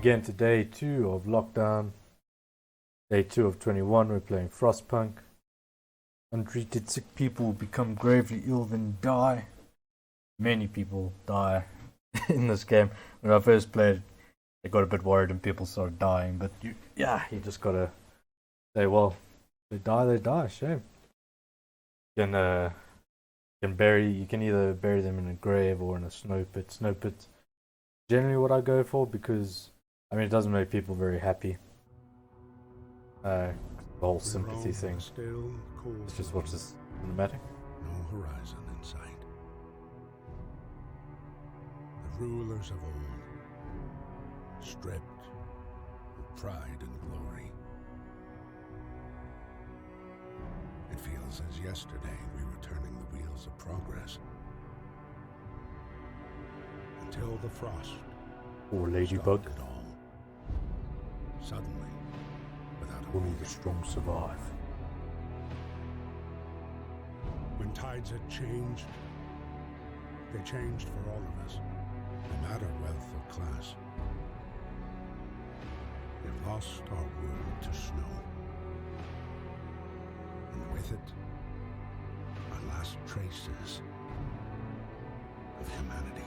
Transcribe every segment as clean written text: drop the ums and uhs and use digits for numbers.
again to day 2 of lockdown. Day 2 of 21, we're playing Frostpunk. Untreated sick people become gravely ill then die. Many people die in this game. When I first played, I got a bit worried and people started dying, but you just gotta say, well, they die, shame. You can either bury them in a grave or in a snow pit. Snow pit's generally what I go for because, it doesn't make people very happy. The whole sympathy thing. Let's just watch this cinematic. No horizon in sight. The rulers of old, stripped of pride and glory. It feels as yesterday we were turning the wheels of progress. Until the frost. Or ladybug. It all. Suddenly, without only the strong survive. When tides had changed, they changed for all of us, no matter wealth or class. We lost our world to snow. And with it, our last traces of humanity.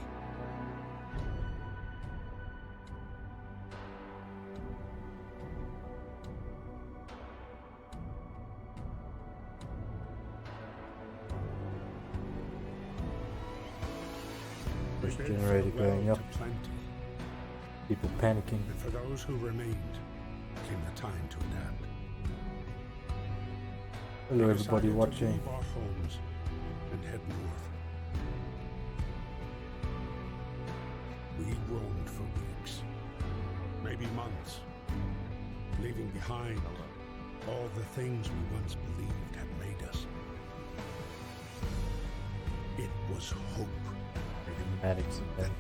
Generator going up. People panicking. And for those who remained, came the time to adapt. Hello everybody watching. Leave our homes and head north. We roamed for weeks, maybe months, leaving behind all the things we once believed had made us. It was hope that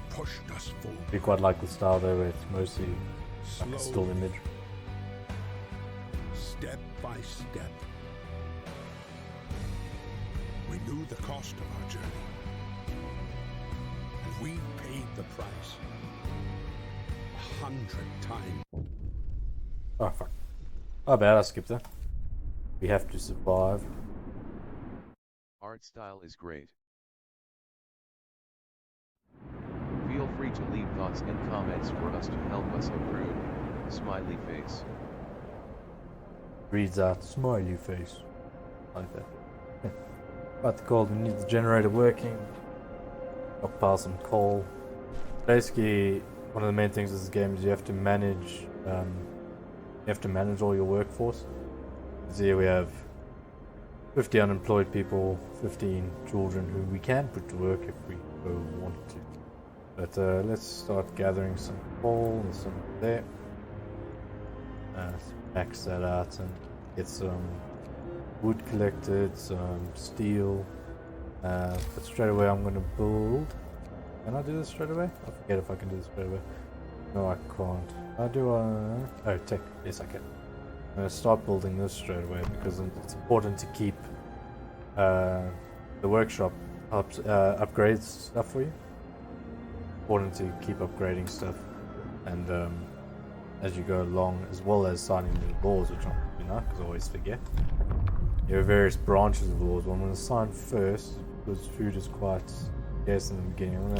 pushed us forward. We quite like the style though, where it's mostly like a still image. Step by step, we knew the cost of our journey, and we paid the price 100 times. Oh fuck! Oh bad, I skipped that. We have to survive. Art style is great. Feel free to leave thoughts and comments for us to help us improve. Smiley face. Reads out smiley face. Like that. About the cold, we need the generator working. Stockpile some coal. Basically, one of the main things of this game is you have to manage all your workforce. So here we have 50 unemployed people, 15 children who we can put to work if we want to. But let's start gathering some coal and some there. Max that out and get some wood collected, some steel. But straight away I'm going to build. Can I do this straight away? I forget if I can do this straight away. No, I can't. How do I? Oh, tech. Yes, I can. I'm going to start building this straight away because it's important to keep the workshop upgrades stuff for you. Important to keep upgrading stuff, and as you go along, as well as signing new laws, which I'm because I always forget. You have various branches of laws. Well, I'm going to sign first because food is quite scarce in the beginning. I'm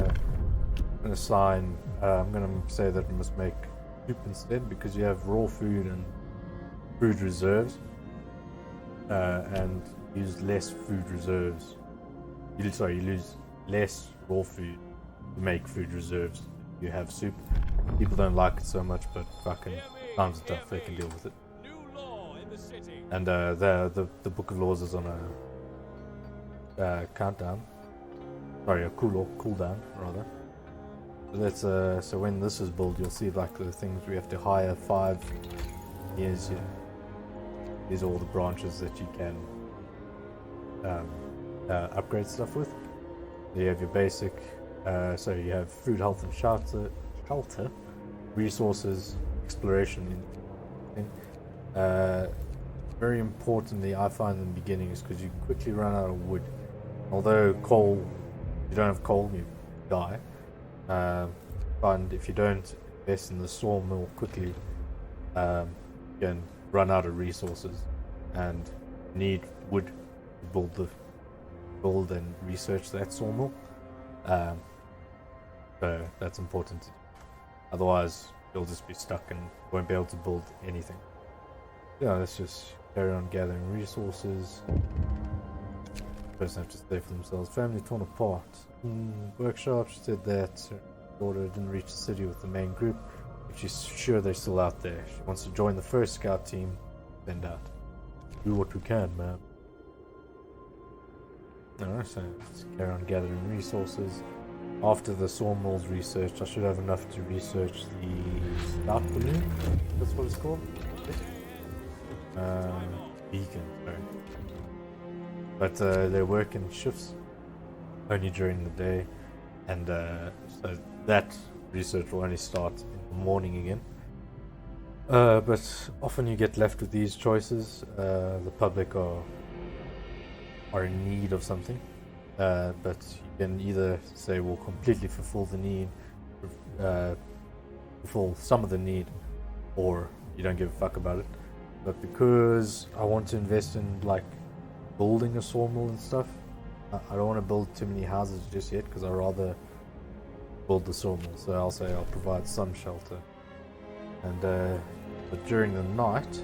going to sign. I'm going to say that we must make soup instead because you have raw food and food reserves, and use less food reserves. You lose less raw food to make food reserves. You have soup. People don't like it so much, but fucking times are tough. They can deal with it. And the book of laws is on a countdown. Sorry, a cooldown rather. So when this is built, you'll see like the things we have to hire 5 years. These are all the branches that you can upgrade stuff with. You have your basic. So you have food, health, and shelter, resources, exploration. Very importantly, I find in the beginning is because you quickly run out of wood. Although coal, if you don't have coal, you die. And if you don't invest in the sawmill quickly, you can run out of resources and need wood to build and research that sawmill. So that's important. Otherwise, you'll just be stuck and won't be able to build anything. Yeah, let's just carry on gathering resources. Person have to stay for themselves. Family torn apart. Workshop, she said that her daughter didn't reach the city with the main group, but she's sure they're still out there. She wants to join the first scout team. Send out. Do what we can, man. Alright, so let's carry on gathering resources. After the sawmill's research, I should have enough to research the scout balloon. That's what it's called. Beacon, sorry. But they work in shifts, only during the day, and so that research will only start in the morning again. But often you get left with these choices. The public are in need of something, but you can either say we'll completely fulfill the need, fulfill some of the need, or you don't give a fuck about it. But because I want to invest in like building a sawmill and stuff, I don't want to build too many houses just yet, because I'd rather build the sawmill. So I'll say I'll provide some shelter, and but during the night,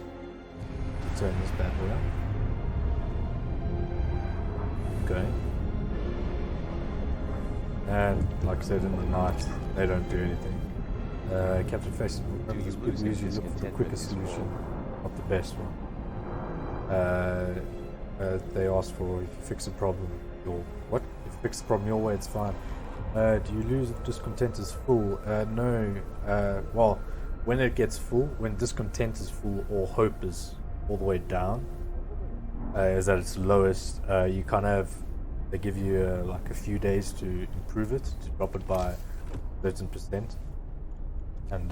turn this bad boy up. Okay. And like I said, in the night they don't do anything. Captain Faces people usually look for the quickest solution, not the best one. They ask for, if you fix a problem your what? If you fix the problem your way, it's fine. Do you lose if discontent is full? No. Well, when it gets full, when discontent is full or hope is all the way down, is at its lowest, you kind of, they give you like a few days to improve it, to drop it by 13%. And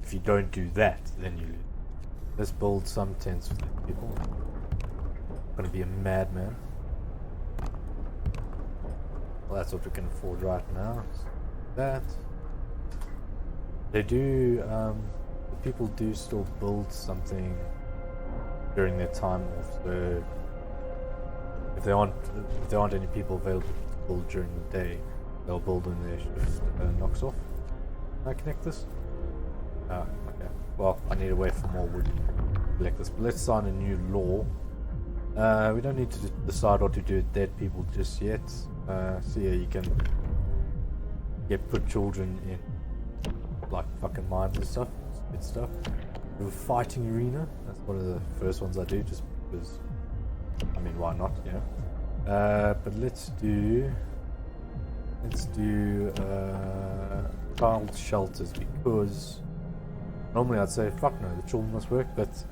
if you don't do that, then you lose. Let's build some tents for people. I'm gonna be a madman. Well, that's what we can afford right now. That. They do, the people do still build something during their time off. So if there aren't any people available to build during the day, they'll build when their shift knocks off. Can I connect this? Oh, okay. Well, I need to wait for more wood to collect this. But let's sign a new law. We don't need to decide what to do with dead people just yet. So yeah, you can put children in like fucking mines and stuff. Good stuff. We have a fighting arena. That's one of the first ones I do, just because. I mean, why not? You know. But let's do child shelters, because normally I'd say fuck no, the children must work, but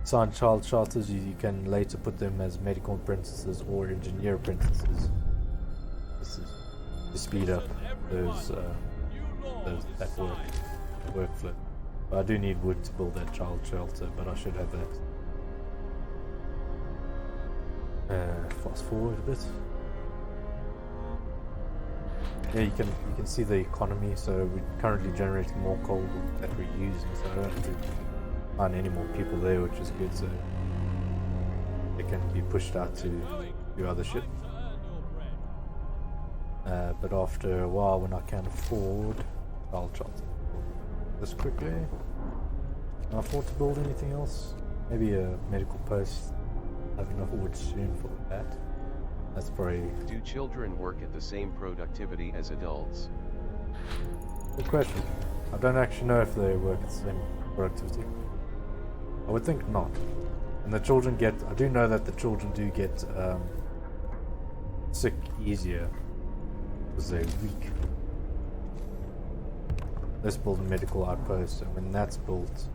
sign child shelters, you can later put them as medical apprentices or engineer apprentices. This is to speed up that workflow. But I do need wood to build that child shelter, but I should have that. Fast forward a bit. Yeah, you can see the economy. So we're currently generating more coal that we're using, so I don't have to find any more people there, which is good. So they can be pushed out to do other shit. But after a while, when I can afford, I'll chop this quickly. Can I afford to build anything else? Maybe a medical post. I have enough wood soon for that. That's probably... Do children work at the same productivity as adults? Good question. I don't actually know if they work at the same productivity. I would think not. And the children get... I do know that the children do get sick easier because they're weak. Let's build a medical outpost, and when that's built,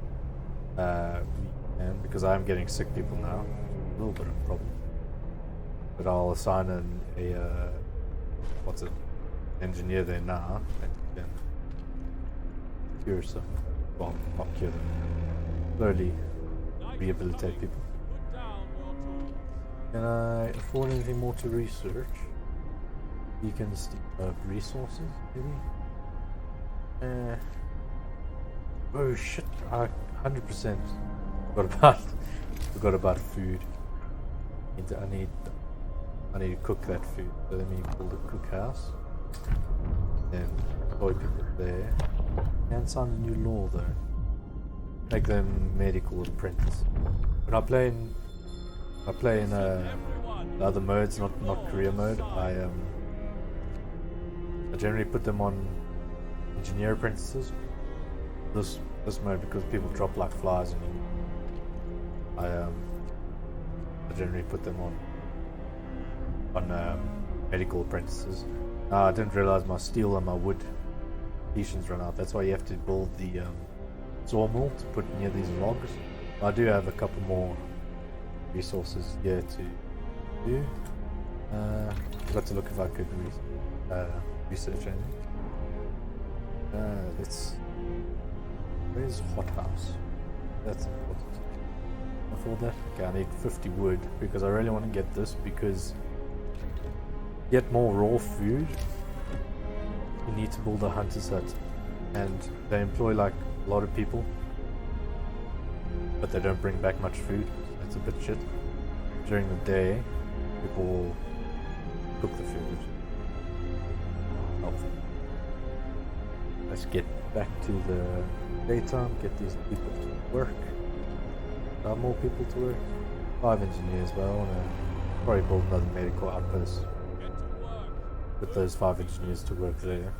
we can, because I'm getting sick people now. A little bit of a problem. But I'll assign engineer there now, and you can cure some, well, not cure them, slowly rehabilitate people. Can I afford anything more to research? Beacons of resources, maybe? Oh shit! I 100% forgot about food. I need to cook that food. So let me build a cookhouse. Then employ people there. Can't sign a new law though. Make them medical apprentice. When I play in the other modes, not career mode, I generally put them on engineer apprentices. This mode, because people drop like flies in it, I generally put them on medical apprentices. I didn't realize my steel and my wood completions run out. That's why you have to build the sawmill to put near these logs. I do have a couple more resources here to do. Got to look if I could research anything. Where's hothouse? That's important. Afford that? Okay, I need 50 wood because I really want to get this, because get more raw food you need to build a hunter's hut, and they employ like a lot of people, but they don't bring back much food. That's a bit shit. During the day, people will cook the food, which is helpful. Let's get back to the daytime, get these people to work. More people to work. 5 engineers, but I want to probably build another medical outpost. Put those 5 engineers to work there.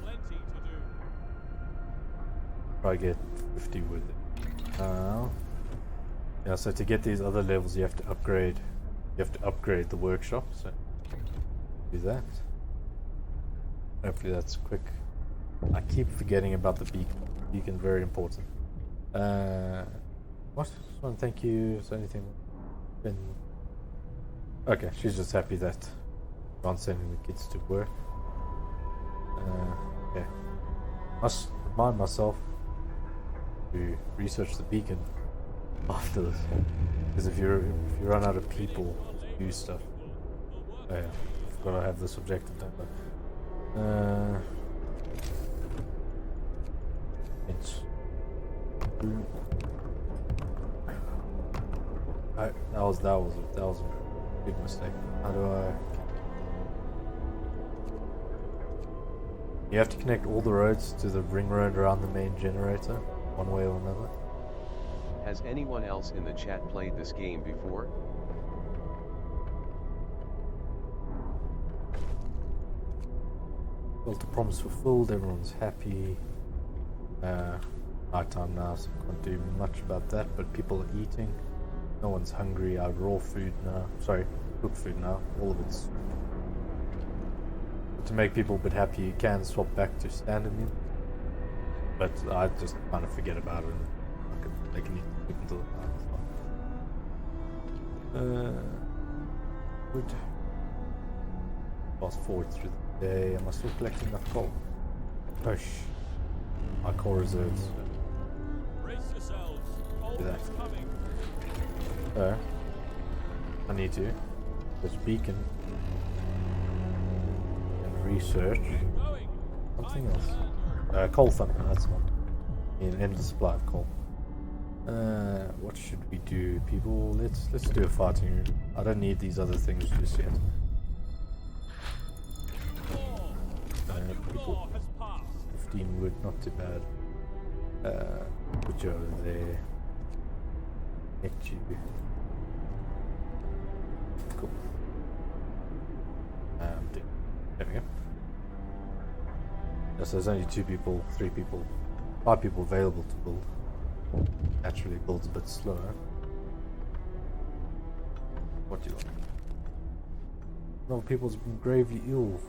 Probably get 50 with it. Yeah, so to get these other levels you have to upgrade. You have to upgrade the workshop, so do that. Hopefully that's quick. I keep forgetting about the beacon. Beacon, very important. What? Just want to thank you. Is there anything been? Okay, she's just happy that I'm sending the kids to work. Okay. Must remind myself to research the beacon after this, because if you run out of people to do stuff, oh yeah, I've got to have this objective done. It's that was a big mistake. How do I? You have to connect all the roads to the ring road around the main generator, one way or another. Has anyone else in the chat played this game before? Well, the promise fulfilled, everyone's happy. Night time now, so I can't do much about that, but people are eating. No one's hungry. I have raw food now. Sorry, cooked food now. All of it's. But to make people a bit happy, you can swap back to standard meal. But I just kind of forget about it. I can eat until good. Fast forward through the day. Am I still collecting enough coal? Push. My coal reserves. Brace yourselves. Do that. Coming. I need to. There's a beacon. And research. Something else. Coal thunder, that's one. In the supply of coal. What should we do, people? Let's do a fighting room. I don't need these other things just yet. People. 15 wood, not too bad. Put you over there. Get you. Cool. There we go. So there's only 2 people, 3 people, 5 people available to build. Naturally builds a bit slower. What do you want? No, people's been gravely ill.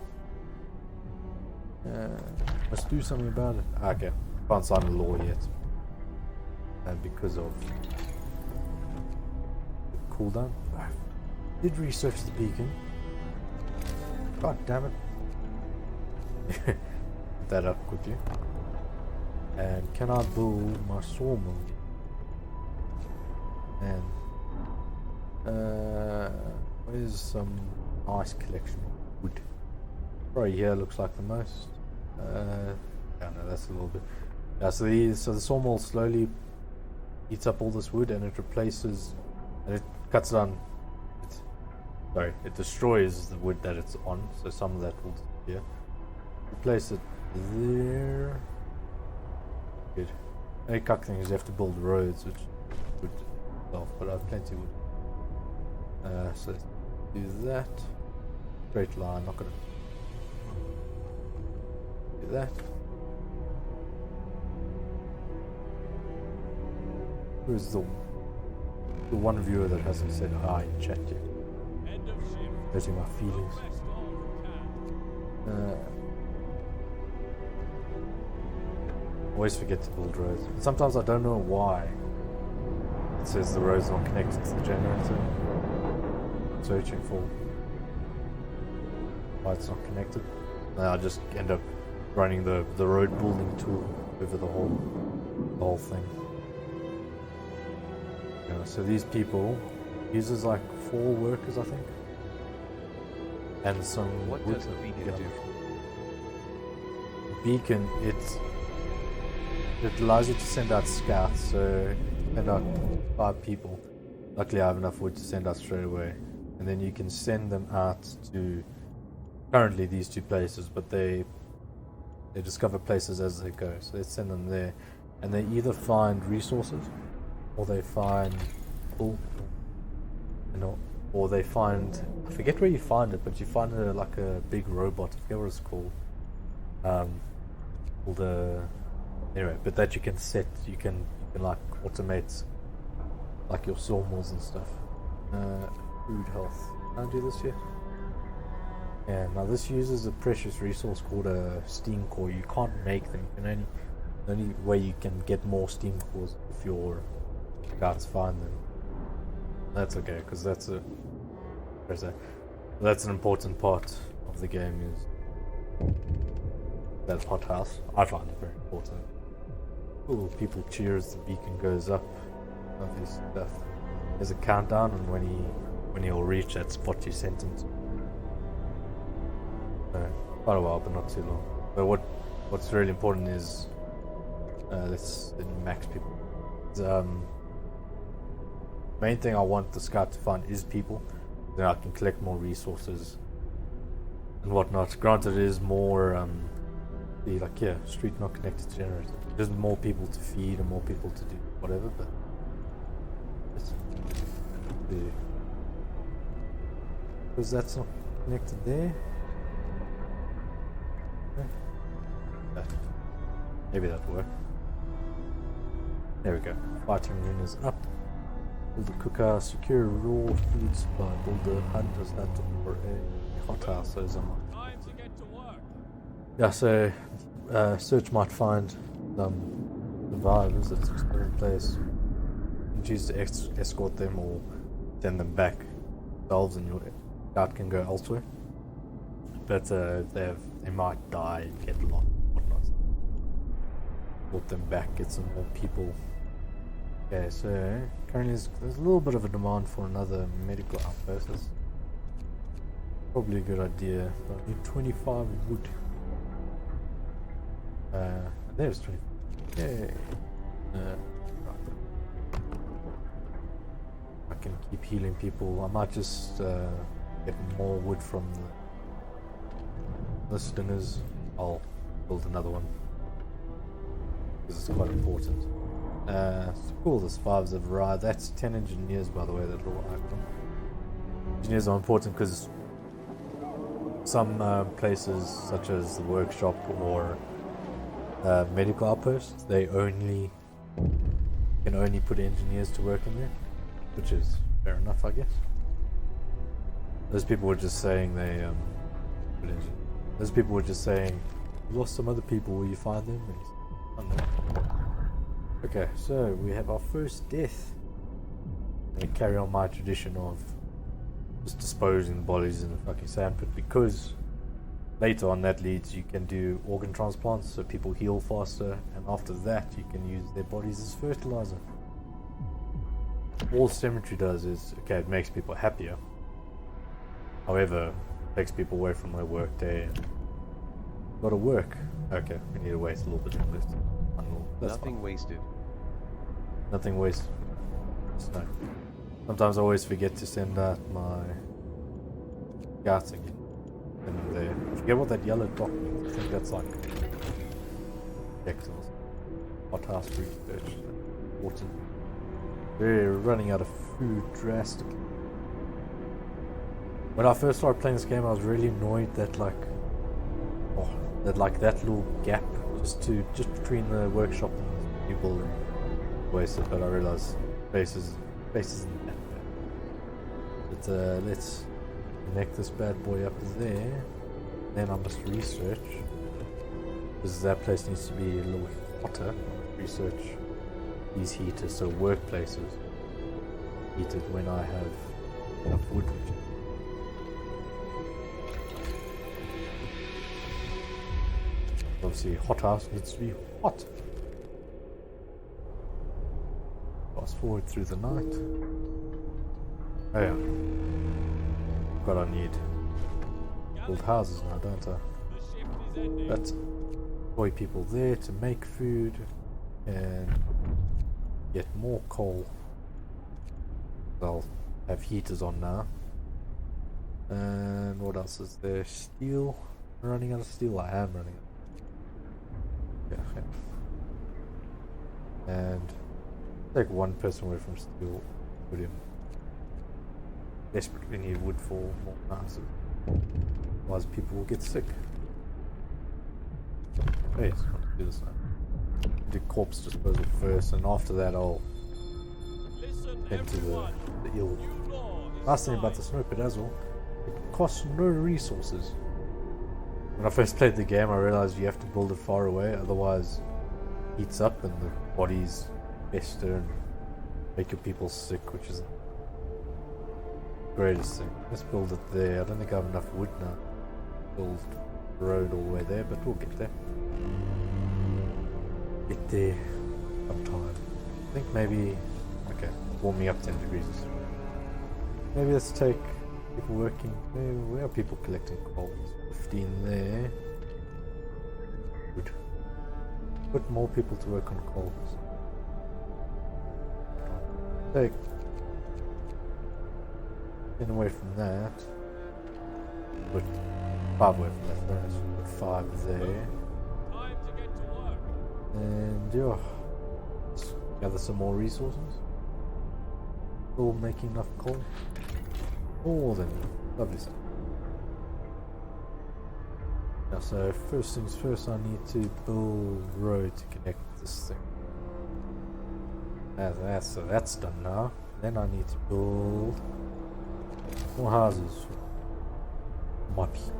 Let's do something about it. Okay, can't sign a law yet. And because of the cooldown. Did research the beacon. God damn it. Put that up quickly. And can I build my sawmill? And where's some nice collection of wood? Right here looks like the most. Yeah, no, that's a little bit. Yeah, so the sawmill slowly eats up all this wood and it replaces, and it cuts down. It destroys the wood that it's on. So some of that will disappear. Replace it there. Good. The only cuck thing is you have to build roads, which would itself, but I have plenty of wood. So let's do that. Straight line, not gonna do that. Who's the one viewer that hasn't said hi in chat yet? End of shift. Hurting my feelings. Progress all you can. Always forget to build roads. And sometimes I don't know why it says the road's not connected to the generator. I'm searching for why it's not connected. And I just end up running the road building tool over the whole thing. Yeah, so these people uses like 4 workers, I think, and some. What wood. does the beacon Yeah. do? Beacon, it allows you to send out scouts, so send out 5 people. Luckily I have enough wood to send out straight away, and then you can send them out to currently these 2 places, but they discover places as they go, so they send them there, and they either find resources or they find people, or they find, I forget where you find it, but you find like a big robot, I forget what it's called, called anyway, but that you can set, you can like automate like your sawmills and stuff. Food health. Can I do this yet? Yeah, now this uses a precious resource called a steam core. You can't make them. The only way you can get more steam cores if your scouts find them. That's okay, because that's an important part of the game, is that hothouse. I find it very important. Ooh, people cheer as the beacon goes up. Lovely stuff. There's a countdown, and when he'll reach that spot you sent him to. Quite a while, but not too long. But what's really important is let's max people. Main thing I want the scout to find is people. Then I can collect more resources and whatnot. Granted, it is more street not connected to generator. There's more people to feed and more people to do whatever, but because that's not connected there. Maybe that'll work. There we go. Fighting arena is up. Build a cooker, secure raw food supply, build a hunter's hut or a hothouse. Those are mine. Time to get to work. Yeah, so search might find survivors that's experienced players. You can choose to escort them or send them back themselves, and your scout can go elsewhere. But they might die and get lost. Whatnot. Put them back, get some more people. Okay, so currently there's a little bit of a demand for another medical outpost. That's probably a good idea. But I need 25 wood. There's 20. Okay. Right. I can keep healing people. I might just get more wood from the listeners. I'll build another one because it's quite important. It's cool, the survivors have arrived. That's 10 engineers, by the way, that little icon. Engineers are important because some places, such as the workshop or medical outposts, they can only put engineers to work in there, which is fair enough, I guess. Those people were just saying those people were just saying, "You lost some other people, will you find them?" And I don't know. Okay, so we have our first death. I'm gonna carry on my tradition of just disposing the bodies in the fucking sandpit, because later on that leads you can do organ transplants so people heal faster, and after that you can use their bodies as fertilizer. All cemetery does is, okay, it makes people happier. However, it takes people away from their work day and Gotta work. Okay, we need to wait a little bit longer. That's Nothing fine. wasted. Nothing wasted. No. Sometimes I always forget to send out my scouts again. And there. I forget what that yellow dot means. I think that's like Texels. Hothouse research. Water. We're running out of food drastically. When I first started playing this game, I was really annoyed that that little gap just between the workshop and the new building wasted. But I realized space isn't that bad. But let's connect this bad boy up there. Then I must research, because that place needs to be a little hotter. Research these heaters, so workplaces heated when I have enough wood. Obviously, hothouse needs to be hot. Fast forward through the night. Oh yeah. But I need build houses now, don't I? The shift is ending. But employ people there to make food and get more coal. I'll have heaters on now. And what else is there? Steel. I'm running out of steel. I am running out. Yeah. And take one person away from steel. Put him. Desperately need wood for more houses. Otherwise people will get sick. Oh yes, I'll do this now. Do corpse disposal first, and after that I'll Listen, head to the everyone. ill. New law is Last thing about the signed. snow pit as well, it costs no resources. When I first played the game I realized you have to build it far away, otherwise it heats up and the bodies fester and make your people sick, which is the greatest thing. Let's build it there. I don't think I have enough wood now. Build the road all the way there, but we'll get there. Get there sometime. I think maybe, okay, warming up 10 degrees. Maybe let's take people working. Where are people collecting coal? 15 there. Good. Put more people to work on coal. Take 10 away from that. Put 5 away from that. Then let's put 5 there. Time to get to work. And yeah, let's gather some more resources. Still making enough coal. More than lovely stuff. Now, so first things first, I need to build a road to connect this thing. So that's done now. Then I need to build more houses for my people.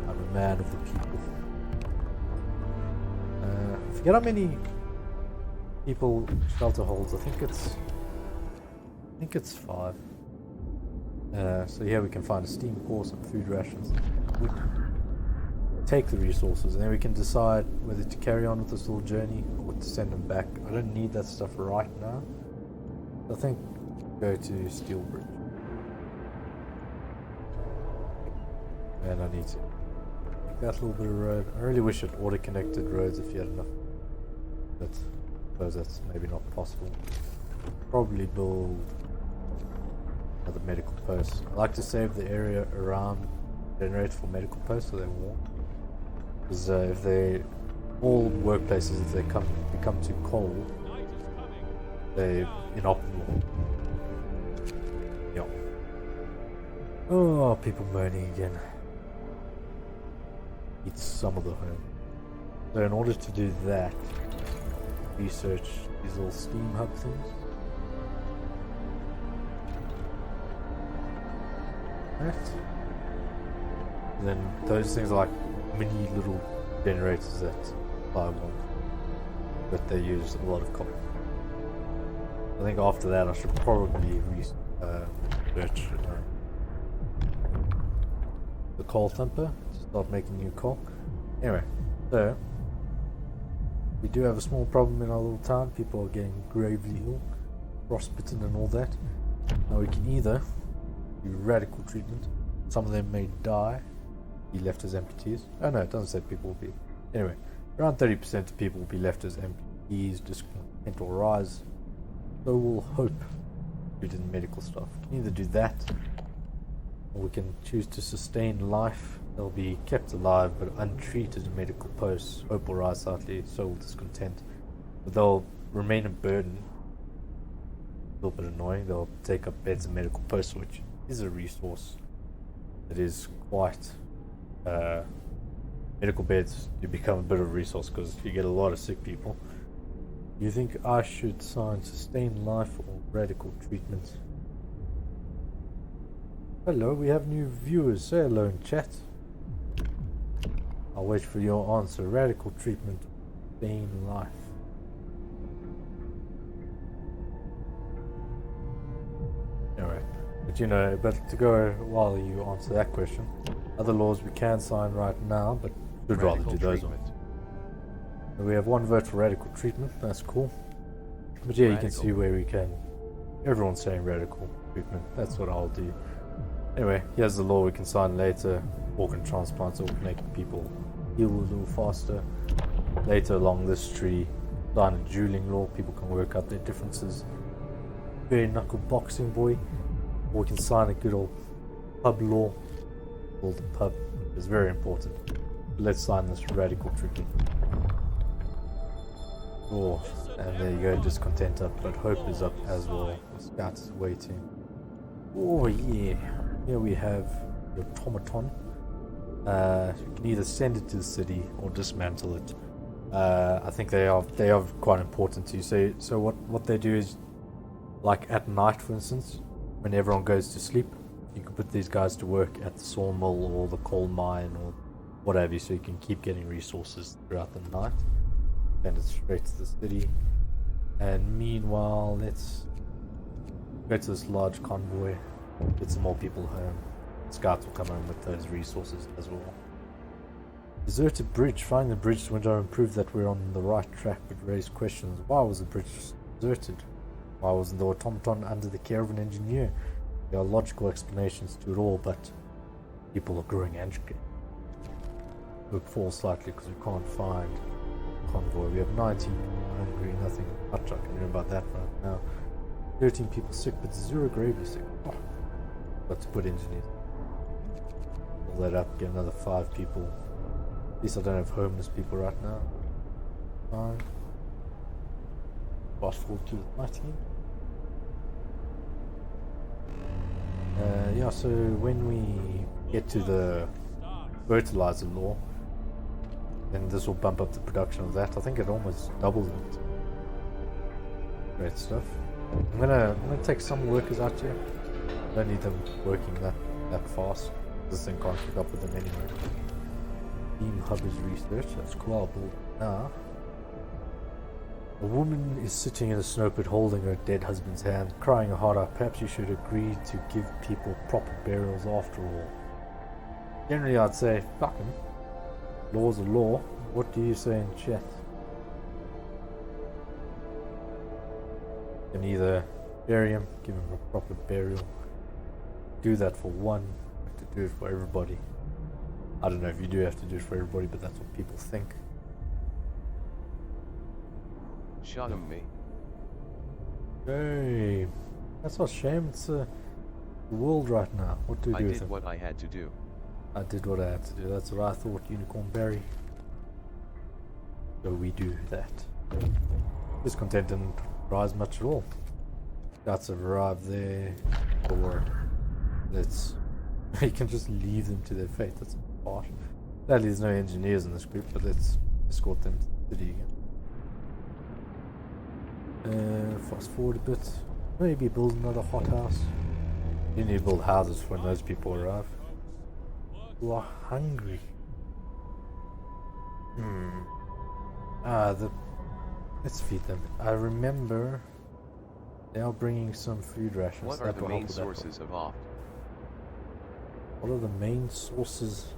I'm a man of the people. I forget how many people shelter holds. I think it's 5. So here we can find a steam core, some food rations. We take the resources and then we can decide whether to carry on with this little journey or to send them back. I don't need that stuff right now. I think go to Steelbridge. And I need to make that little bit of road. I really wish it auto-connected roads if you had enough. But I suppose that's maybe not possible. Probably build another medical post. I like to save the area around generator for medical posts so they're warm. Because if they all workplaces, if they become too cold, Night is coming. they're inoperable. Yeah. Oh, people moaning again. It's some of the home. So in order to do that, research these little steam hub things. Right. Then those things are like mini little generators that I want, but they use a lot of copper. I think after that I should probably research the coal thumper to start making new coal. Anyway, so we do have a small problem in our little town. People are getting gravely ill, frostbitten and all that. Now we can either do radical treatment. Some of them may die, be left as amputees. Oh no, it doesn't say people will be. Anyway, around 30% of people will be left as amputees, discontent will rise. So we'll hope we did medical stuff. We can either do that, or we can choose to sustain life. They'll be kept alive but untreated in medical posts. Hope will rise slightly, so will discontent. But they'll remain a burden. A little bit annoying. They'll take up beds in medical posts, which is a resource that is quite medical beds do become a bit of a resource because you get a lot of sick people. You think I should sign sustain life or radical treatment? Hello, we have new viewers. Say hello in chat. I'll wait for your answer. Radical treatment, sustain life. Alright, but you know, but to go while you answer that question, other laws we can sign right now, but should rather do those ones. We have one vote for radical treatment, that's cool. But yeah, you can see where we can. Everyone's saying radical treatment, that's what I'll do. Anyway, here's the law we can sign later. Organ transplants will make people heal a little faster. Later along this tree, sign a dueling law, people can work out their differences. Bare knuckle boxing boy. Or we can sign a good old pub law called the pub. It's very important. Let's sign this radical treatment. Oh, and there you go, discontent up, but hope is up as well. The scout is waiting. Oh yeah, here we have the automaton. You can either send it to the city or dismantle it. I think they are quite important to you. So what they do is, like at night, for instance, when everyone goes to sleep, you can put these guys to work at the sawmill or the coal mine or whatever, so you can keep getting resources throughout the night. Send it straight to the city. And meanwhile, let's go to this large convoy, get some more people home. Scouts will come home with those resources as well. Deserted bridge. Find the bridge window and prove that we're on the right track, but raise questions. Why was the bridge deserted? Why wasn't the automaton under the care of an engineer? There are logical explanations to it all, but people are growing angry. Hope falls slightly because we can't find convoy. We have 19 hungry, nothing much I can do about that right now. 13 people sick, but 0 gravely sick. Oh, got to put engineers. Pull that up, get another 5 people. At least I don't have homeless people right now. Fine. Fast forward to my team. Yeah, so when we get to the fertilizer law, then this will bump up the production of that. I think it almost doubles it. Great stuff. I'm gonna take some workers out here. Don't need them working that fast. This thing can't keep up with them anyway. Team hub is research. That's cool. I'll build it now. A woman is sitting in a snow pit holding her dead husband's hand, crying harder. Perhaps you should agree to give people proper burials after all. Generally, I'd say, fuck him. Law's a law. What do you say in chat? You can either bury him, give him a proper burial. Do that for one, have to do it for everybody. I don't know if you do have to do it for everybody, but that's what people think. Shot him, me. Hey, that's not a shame. It's the world right now. What do we do with him? I did what I had to do. I did what I had to do. That's what I thought, Unicorn Berry. So we do that. Discontent didn't rise much at all. Scouts have arrived there. Or let's. You can just leave them to their fate. That's harsh. Sadly, there's no engineers in this group, but let's escort them to the city again. Fast forward a bit. Maybe build another hothouse. You need to build houses when those people arrive. Who are hungry. Let's feed them. I remember they are bringing some food rations. What are the main sources of oft? What are the main sources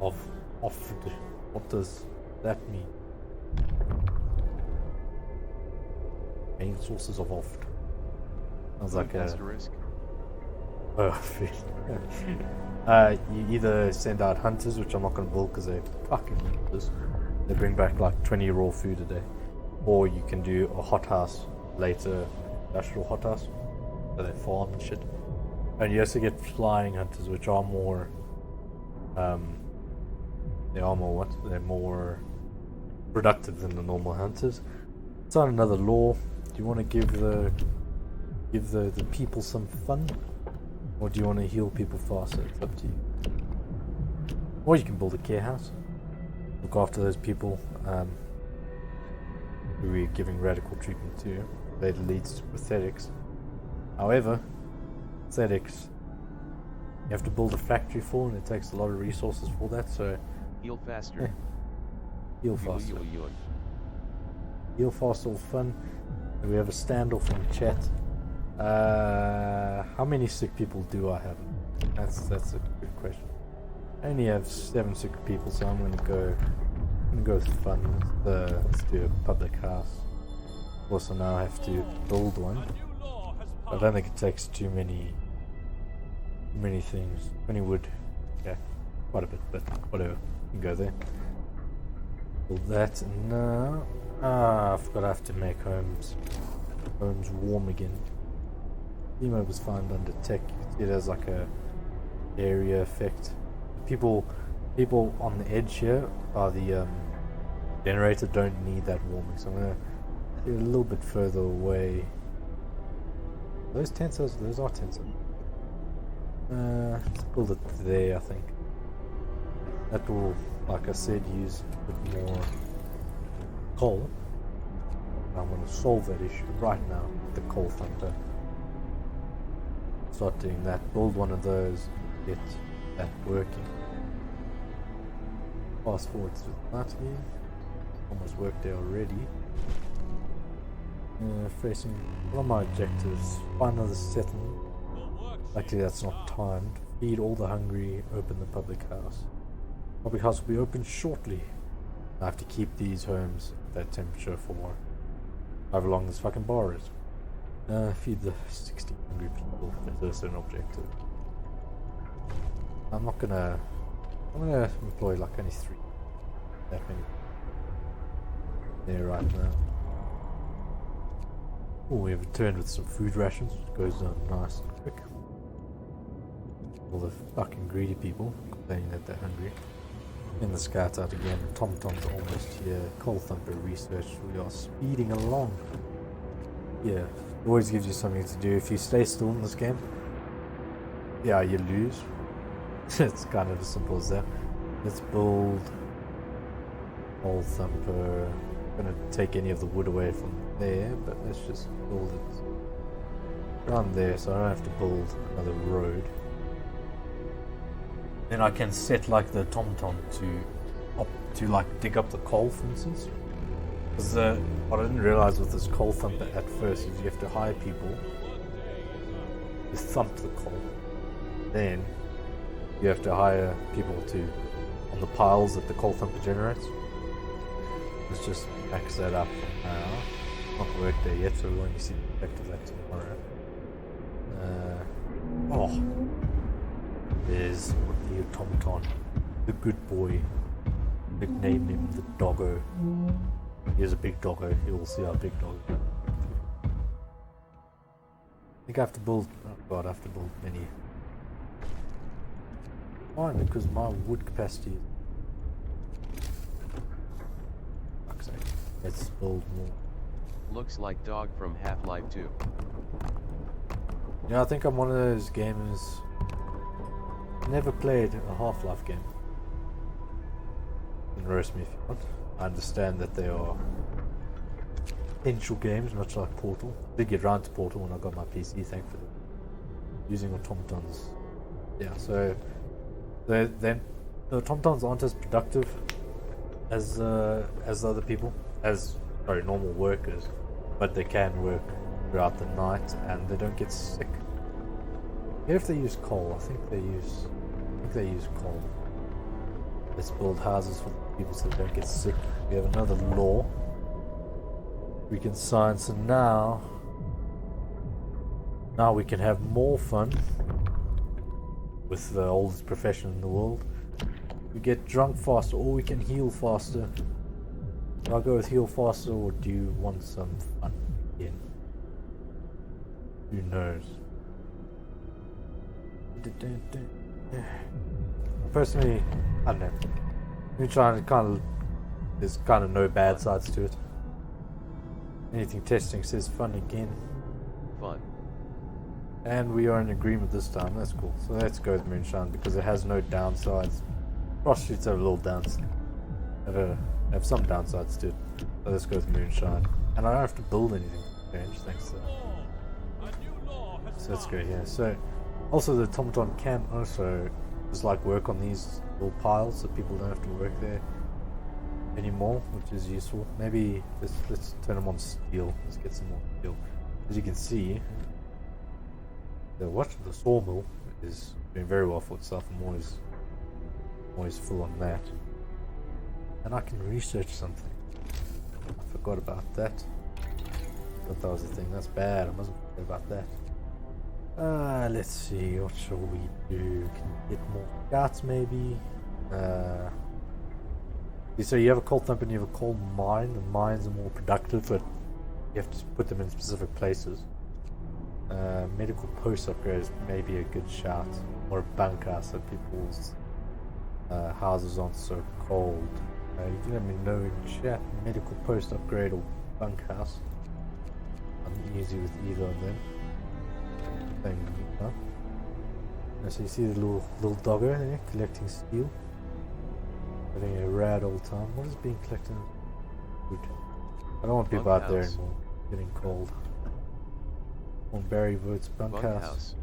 of oft? What does that mean? Main sources of oft. Sounds like a... Asterisk. Oh, food. You either send out hunters, which I'm not going to build because they're fucking useless. They bring back like 20 raw food a day. Or you can do a hothouse later, industrial hothouse, so they farm and shit. And you also get flying hunters, which are more, they are more what? They're more productive than the normal hunters. It's on another law. Do you want to give the people some fun, or do you want to heal people faster? It's up to you. Or you can build a care house, look after those people who we're giving radical treatment to. That leads to pathetics. However, pathetics you have to build a factory for, and it takes a lot of resources for that. So Heal faster. heal faster. Yo. Heal fast or fun. We have a standoff in chat. How many sick people do I have? That's a good question. I only have 7 sick people, so I'm gonna go with fun. Let's do a public house. Also now I have to build one. A new law has I passed. don't think it takes too many things. 20 wood. Yeah, quite a bit, but whatever. You can go there. Build that, and now I forgot I have to make homes warm again. Emo was found under tech. You can see it has like a area effect. People on the edge here are the generator don't need that warming, so I'm gonna get a little bit further away. Those tensors, those are tensors. Let's build it there, I think. That will, like I said, use a bit more coal. I'm going to solve that issue right now with the coal thumper. Start doing that, build one of those, get that working. Fast forward to that here. Almost worked there already. Facing, what are my objectives? Find another settlement. Actually, that's not timed. Feed all the hungry, open the public house. Public house will be open shortly. I have to keep these homes at that temperature for however long this fucking bar is. Feed the 60 hungry people. That's an objective. I'm gonna employ like only 3. That many. There right now. Oh, we have returned with some food rations, which goes down nice and quick. All the fucking greedy people complaining that they're hungry. In the scout out again. TomTom's almost here. Coal Thumper research. We are speeding along. Yeah, it always gives you something to do. If you stay still in this game, yeah, you lose. It's kind of as simple as that. Let's build Coal Thumper. I'm gonna take any of the wood away from there, but let's just build it around there, so I don't have to build another road. Then I can set like the TomTom to like dig up the coal, for instance. Because what I didn't realize with this Coal Thumper at first is you have to hire people to thump the coal. Then you have to hire people on the piles that the Coal Thumper generates. Let's just max that up now. Not worked there yet, so we'll only see the effect of that tomorrow. There's the automaton, the good boy. Nickname him the doggo. He's a big doggo. You'll see how big doggo. I think I have to build. Oh god, I have to build many. Fine, because my wood capacity is. Fuck's sake. Let's build more. Looks like Dog from Half-Life 2. Yeah, I think I'm one of those gamers. Never played a Half-Life game. You can roast me if you want. I understand that they are potential games, much like Portal. I did get round to Portal when I got my PC, thankfully. Using automatons. Yeah, so then the automatons aren't as productive as other people, normal workers, but they can work throughout the night and they don't get sick. If they use coal, I think they use coal. Let's build houses for people so they don't get sick. We have another law we can sign, so now we can have more fun with the oldest profession in the world. We get drunk faster, or we can heal faster. Do I go with heal faster, or do you want some fun again? Who knows? Personally, I don't know. Moonshine there's kind of no bad sides to it. Anything testing says fun again. Fun. And we are in agreement this time, that's cool. So let's go with Moonshine because it has no downsides. Prostitutes have a little downside. Have some downsides to it. So let's go with Moonshine. And I don't have to build anything to change, thanks to that. A new law has So let's go come. here. So also the automaton can also just like work on these little piles so people don't have to work there anymore, which is useful. Maybe let's turn them on steel. Let's get some more steel. As you can see, the sawmill is doing very well for itself. I'm always full on that. And I can research something. I forgot about that. Thought that was the thing. That's bad. I mustn't forget about that. Let's see. What shall we do? Can we get more guts maybe? So you have a coal thump and you have a coal mine. The mines are more productive, but you have to put them in specific places. Medical post upgrades may be a good shout, or a bunkhouse so people's houses aren't so cold. You can let me know in chat, medical post upgrade or bunkhouse. I'm easy with either of them. Huh? So you see the little doggo there collecting steel. Having a rad old time. What is being collected? Food. I don't want people out there Bunkhouse. anymore. Getting cold. On Barry votes bunkhouse. Bunkhouse.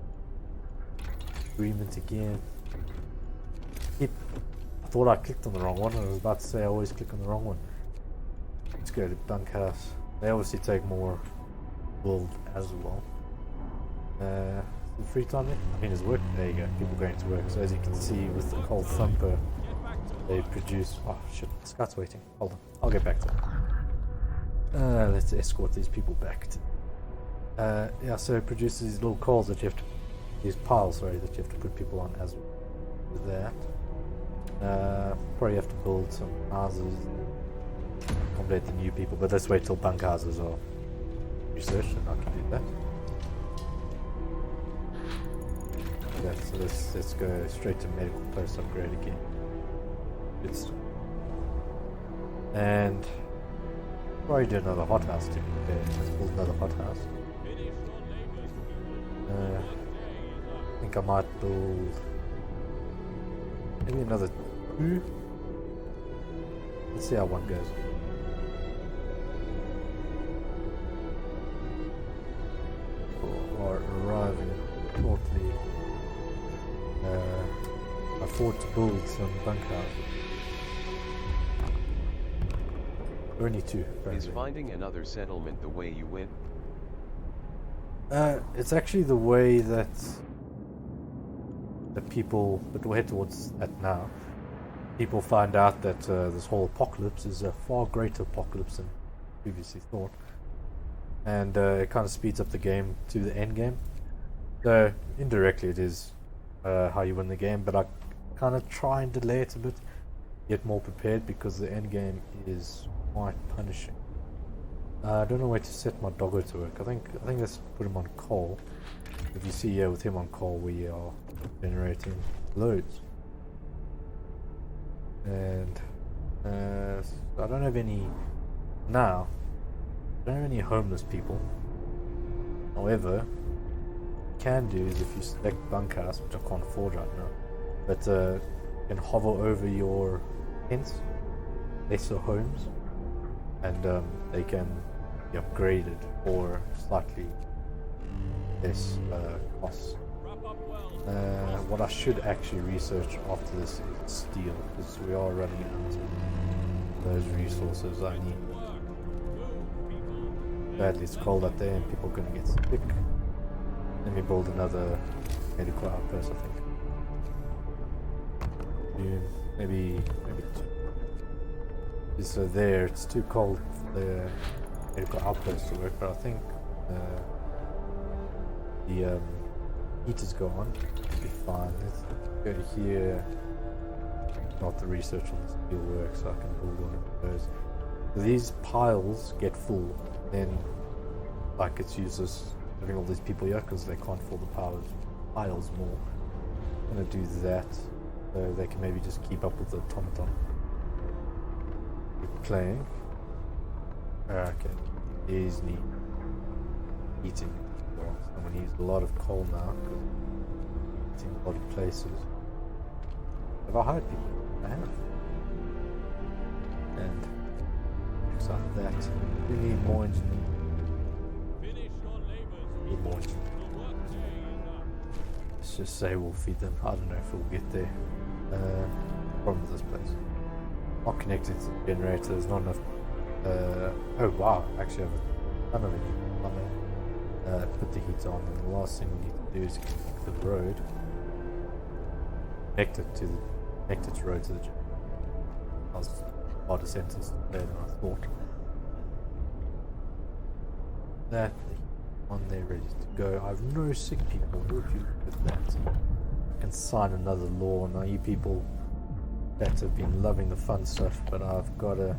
Agreement again. I thought I clicked on the wrong one. I was about to say I always click on the wrong one. Let's go to bunkhouse. They obviously take more build as well. Free time there? I mean, it's work. There you go. People going to work. So as you can see with the cold thumper, they produce. Oh shit! Scott's waiting. Hold on. I'll get back to it. Let's escort these people back to. Yeah, so it produces these little coals that you have to, these piles, sorry, that you have to put people on as with that. Probably have to build some houses, accommodate the new people, but let's wait till bunkhouses are researched and I can do that. Okay, so let's go straight to medical post upgrade again. Good stuff. And probably do another hothouse too. Okay, let's build another hothouse. Finish your labors. I think I might build maybe another 2. Let's see how one goes. Are arriving shortly. Afford to build some bunkhouses. Only 2. Is Apparently. finding another settlement the way you win? It's actually the way that the people, but we'll head towards that now. People find out that this whole apocalypse is a far greater apocalypse than previously thought, and it kind of speeds up the game to the end game. So indirectly, it is how you win the game, but I kind of try and delay it a bit, get more prepared because the end game is quite punishing. I don't know where to set my doggo to work. I think let's put him on coal. If you see here with him on coal, we are generating loads. And I don't have any now. I don't have any homeless people. However, what you can do is if you select bunkhouse, which I can't afford right now, but you can hover over your tents, lesser homes, and they can be upgraded for slightly less costs. Wrap up well. What I should actually research after this is steel, because we are running out of those resources I need. Badly, it's cold out there and people are going to get sick. Let me build another medical outpost, I think. Maybe 2. So there, it's too cold for the medical outpost to work, but I think the heaters go on, it'll be fine. Let's go to here. Not the research on the steel work, so I can build one of those. So these piles get full, then like it's useless having all these people here because they can't fill the piles more. I'm gonna do that so they can maybe just keep up with the automaton. Keep playing. Okay, these need heating. Well, so I'm gonna use a lot of coal now because it's in a lot of places. Have I hired people? I have. And looks like that. We need more engineers. Finish your labors. Need more engineers. The workday is up. Let's just say we'll feed them. I don't know if we'll get there. Problem with this place. Not connected to the generator. There's not enough. Oh wow! Actually, I have a ton of it. I'm gonna put the heat on, and the last thing we need to do is connect the road. Connect it to the road to the generator. I was harder sentence there than I thought. That on there ready to go. I have no sick people. Would you look at that? I can sign another law. Now you people that have been loving the fun stuff, but I've got to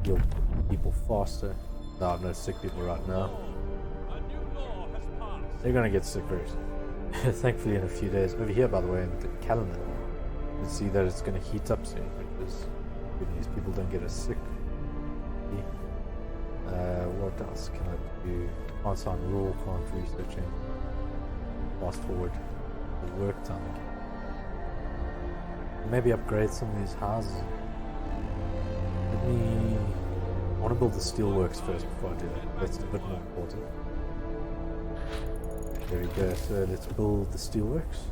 heal people faster. No, I have no sick people right now. A new law has passed. They're gonna get sick very soon. Thankfully in a few days. Over here, by the way, in the calendar, you can see that it's gonna heat up soon, which is good news. People don't get as sick. What else can I do? Can't sign rule, can't research it. Fast forward the work time again. Maybe upgrade some of these houses. I want to build the steelworks first before I do that. That's a bit more important. There we go. So let's build the steelworks.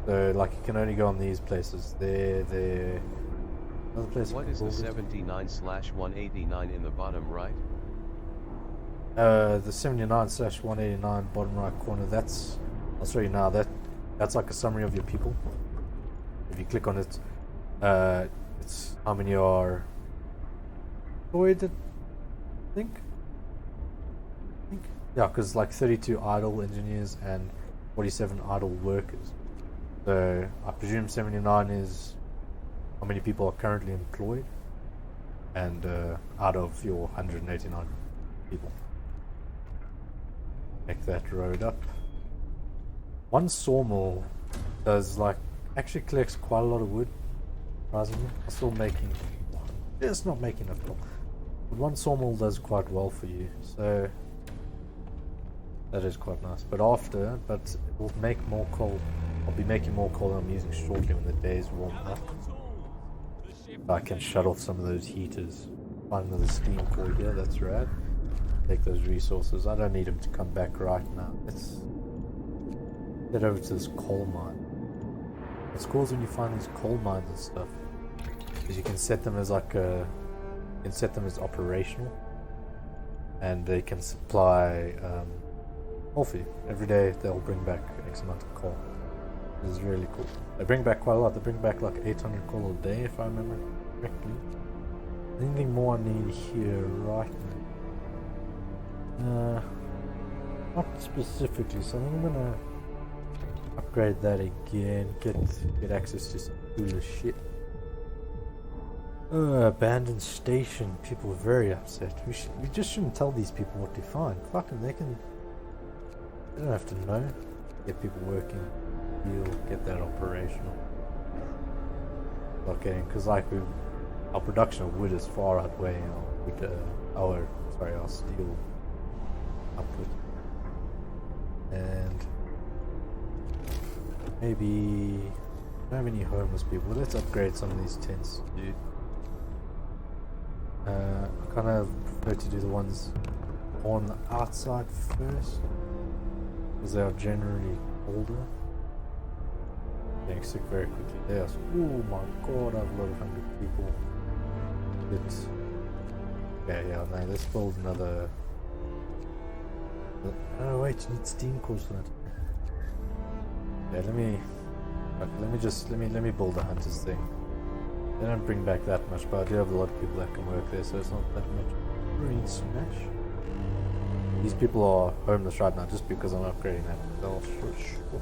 So like you can only go on these places. There. Another place. What is the 79/189 in the bottom right? The 79/189 bottom right corner. I'll show you now. That's like a summary of your people. If you click on it, it's how many are employed. I think. Yeah, because like 32 idle engineers and 47 idle workers. So I presume 79 is how many people are currently employed, and out of your 189 people. Make that road up. One sawmill does actually collects quite a lot of wood. Surprisingly, I'm still making. It's not making enough coal. But one sawmill does quite well for you, so that is quite nice. But it will make more coal. I'll be making more coal than I'm using shortly when the days warm up. I can shut off some of those heaters. Find another steam core here, that's rad. Take those resources. I don't need them to come back right now. Let's head over to this coal mine. What's cool is when you find these coal mines and stuff, is you can set them as operational, and they can supply coal for you. Every day they'll bring back X amount of coal. This is really cool. They bring back quite a lot. They bring back like 800 coal a day, if I remember correctly. Anything more I need here right now? Not specifically, so I think I'm gonna upgrade that again. Get access to some cooler shit. Abandoned station. People are very upset. We just shouldn't tell these people what to find. Fucking they don't have to know. Get people working. Get that operational. Okay, because our production of wood is far outweighing our steel output. And maybe I don't have any homeless people. Let's upgrade some of these tents, dude. I kind of prefer to do the ones on the outside first, because they are generally older. Getting sick very quickly. Yes. Oh my god, I have a lot of hungry people. Yeah, no, let's build another. Oh wait, you need steam cores for that. Yeah, let me build a hunter's thing. They don't bring back that much, but I do have a lot of people that can work there, so it's not that much. Green smash. These people are homeless right now just because I'm upgrading them. They'll shortly.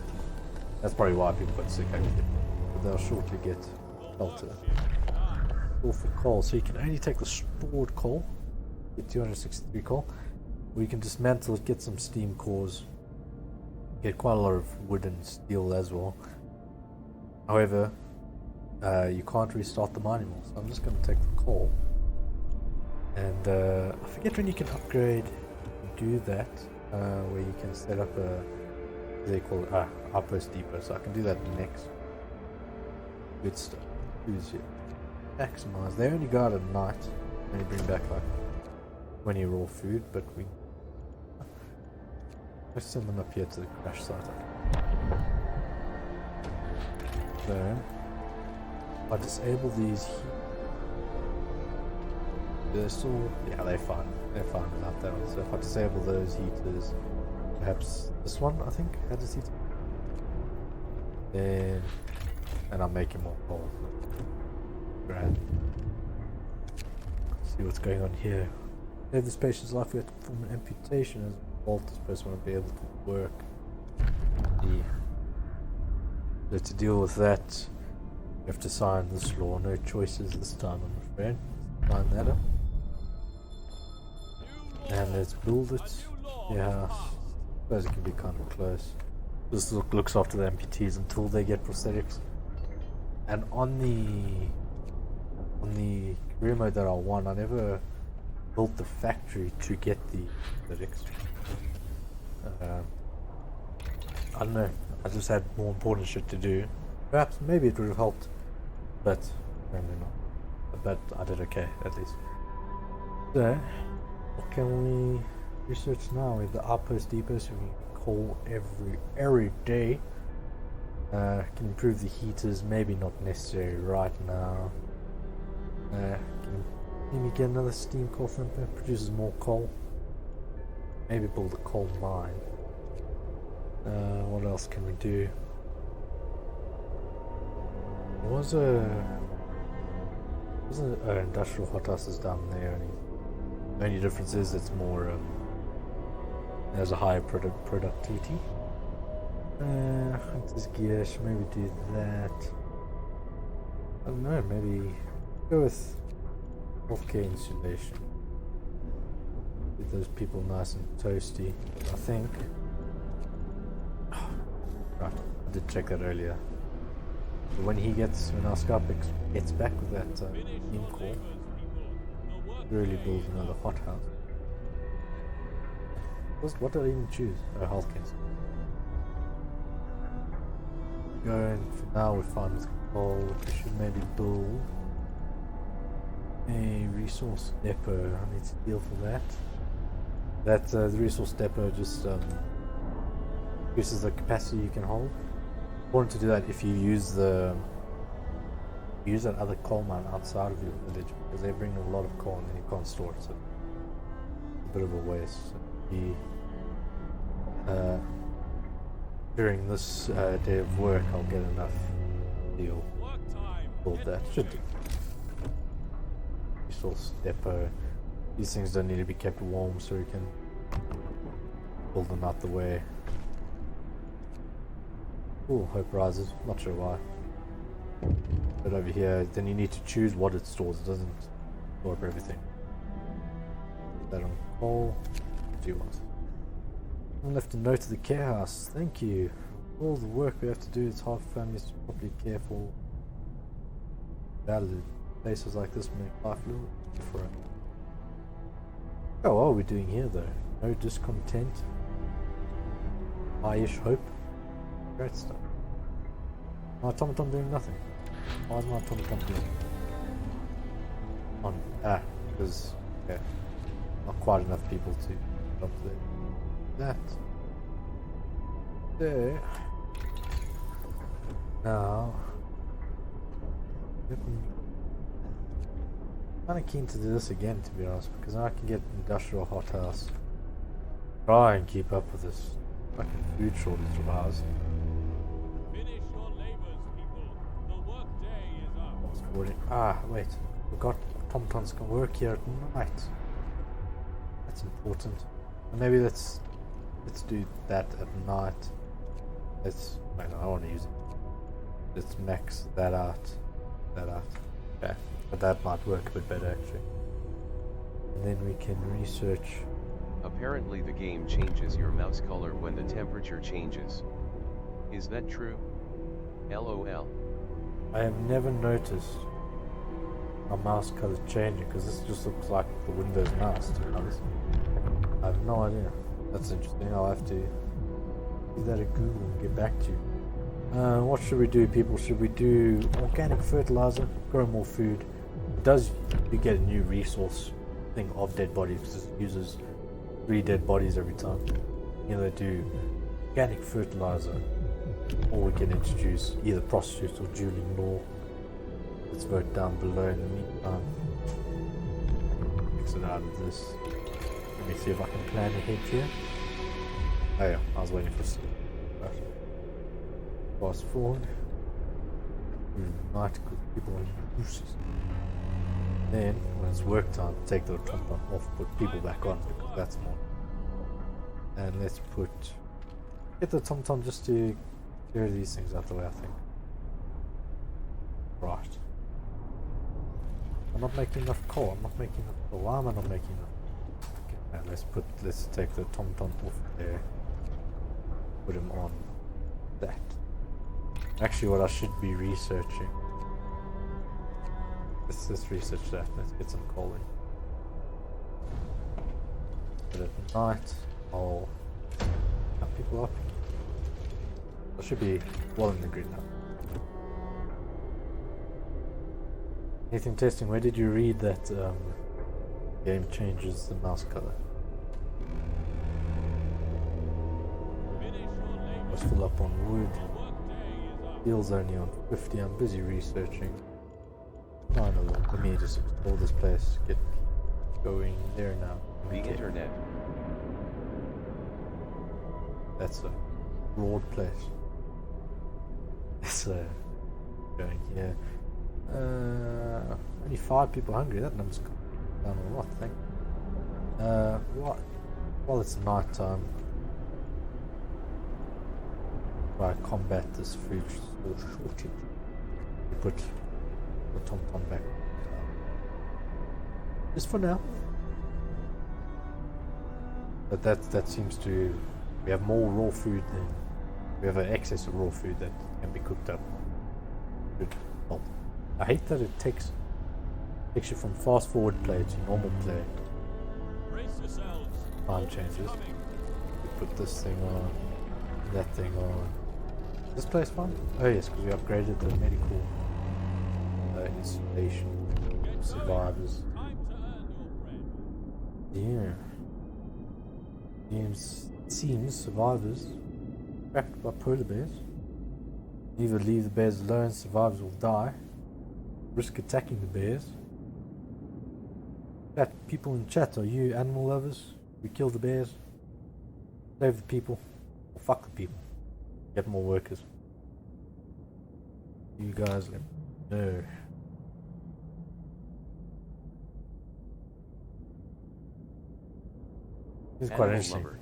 That's probably why people got sick. But they'll shortly get shelter. All for coal, so you can only take the stored coal, get 263 coal, or you can dismantle it, get some steam cores, get quite a lot of wood and steel as well. However, you can't restart the mine anymore, so I'm just going to take the coal. And I forget when you can upgrade, do that, where you can set up a, they call it outpost depot, so I can do that next. Good stuff. Who's here? Maximize. They only go out at night. Only bring back like 20 raw food, but let's send them up here to the crash site. So I disable these. They're still, yeah, they're fine. They're fine without that one. So if I disable those heaters, perhaps this one I think had a heater. Then, and I'm making more coal. Grand. See what's going on here. Save this patient's life, we have to perform an amputation as a result. This person won't be able to work. So to deal with that, you have to sign this law. No choices this time, I'm afraid. Sign that up. And let's build it. Yeah, I suppose it can be kind of close. This looks after the amputees until they get prosthetics. And on the career mode that I won, I never built the factory to get the prosthetics. I don't know. I just had more important shit to do. Perhaps, maybe it would have helped, but apparently not. But I did okay, at least. So, what can we research now? We have the outpost depot, so we can call every day. Can improve the heaters, maybe not necessary right now. Can we get another steam coal thumper? Produces more coal. Maybe build a coal mine. What else can we do? There was an industrial hothouses down there. The only difference is it's more there's a higher productivity. Hunters gear, should maybe do that. I don't know, maybe go with healthcare insulation. Get those people nice and toasty, I think. Right, I did check that earlier. So when our Scarpix gets back with that steam core, really build another hothouse. What did I even choose? Oh, healthcare. Going for now, we're fine with coal. We should maybe build a resource depot. I need steel for that. The resource depot just increases the capacity you can hold. Important to do that if you use that other coal mine outside of your village, because they bring a lot of coal and then you can't store it, so it's a bit of a waste. So during this day of work, I'll get enough steel. Build that. Should do. Resource depot. These things don't need to be kept warm, so you can build them out the way. Ooh, hope rises. Not sure why. But over here, then you need to choose what it stores. It doesn't store up everything. Put that on coal. Do you want? I left a note to the care house. Thank you. All the work we have to do, it's hard for families to properly care for. Valid. Places like this make life a little different. Oh, what are we doing here though? No discontent. High-ish hope. Great stuff. My automaton doing nothing. Why is my automaton doing on? Because yeah, not quite enough people to jump there. That there. Now, kind of keen to do this again, to be honest, because now I can get industrial hothouse. Try and keep up with this fucking food shortage of ours. Finish your labors, people. The work day is up. Wait. Forgot automatons can work here at night. That's important. Maybe let's do that at night. Wait, no, I don't want to use it. Let's max that out. Okay, but that might work a bit better actually. And then we can research. Apparently the game changes your mouse color when the temperature changes. Is that true? LOL. I have never noticed my mouse color changing because this just looks like the Windows mouse, to be honest. I have no idea. That's interesting. I'll have to give that a Google and get back to you. What should we do, people? Should we do organic fertilizer? Grow more food? You get a new resource thing of dead bodies because it uses 3 dead bodies every time. Either do organic fertilizer or we can introduce either prostitutes or dueling law. Let's vote down below in the meantime. Exit out of this. Let me see if I can plan ahead here. Oh yeah, I was waiting for some. Fast forward. Night good people on gooses. Then when it's work time, take the Trump off, put people back on because that's more. And let's get the Tom just to clear these things out the way, I think. Right. I'm not making enough coal. Why am I not making enough? Okay, now let's take the Tom off there. Put him on that. Actually, what I should be researching. Let's research that. Let's get some coal in. But at night, I'll have people up. I should be well in the grid now. Anything testing? Where did you read that game changes the mouse color? Let's fill up on wood. Steel's only on 50. I'm busy researching. Oh no, let me just explore this place. Get going there now. The internet. That's a broad place. It's going here. Only 5 people hungry. That number's gone down a lot, I think. While it's night time, try to combat this food shortage. We put the Tom back. Just for now. But that seems to. We have more raw food than. We have an excess of raw food that can be cooked up. Good. Well, I hate that it takes you from fast forward play to normal play. Time changes. We put this thing on, that thing on. Is this place fun? Oh yes, because we upgraded the medical installation survivors. Yeah. Seems survivors trapped by polar bears. Either leave the bears alone, survivors will die. Risk attacking the bears. People in chat, are you animal lovers? We kill the bears. Save the people. Or fuck the people. Get more workers. You guys let me know. This is quite interesting. Lover.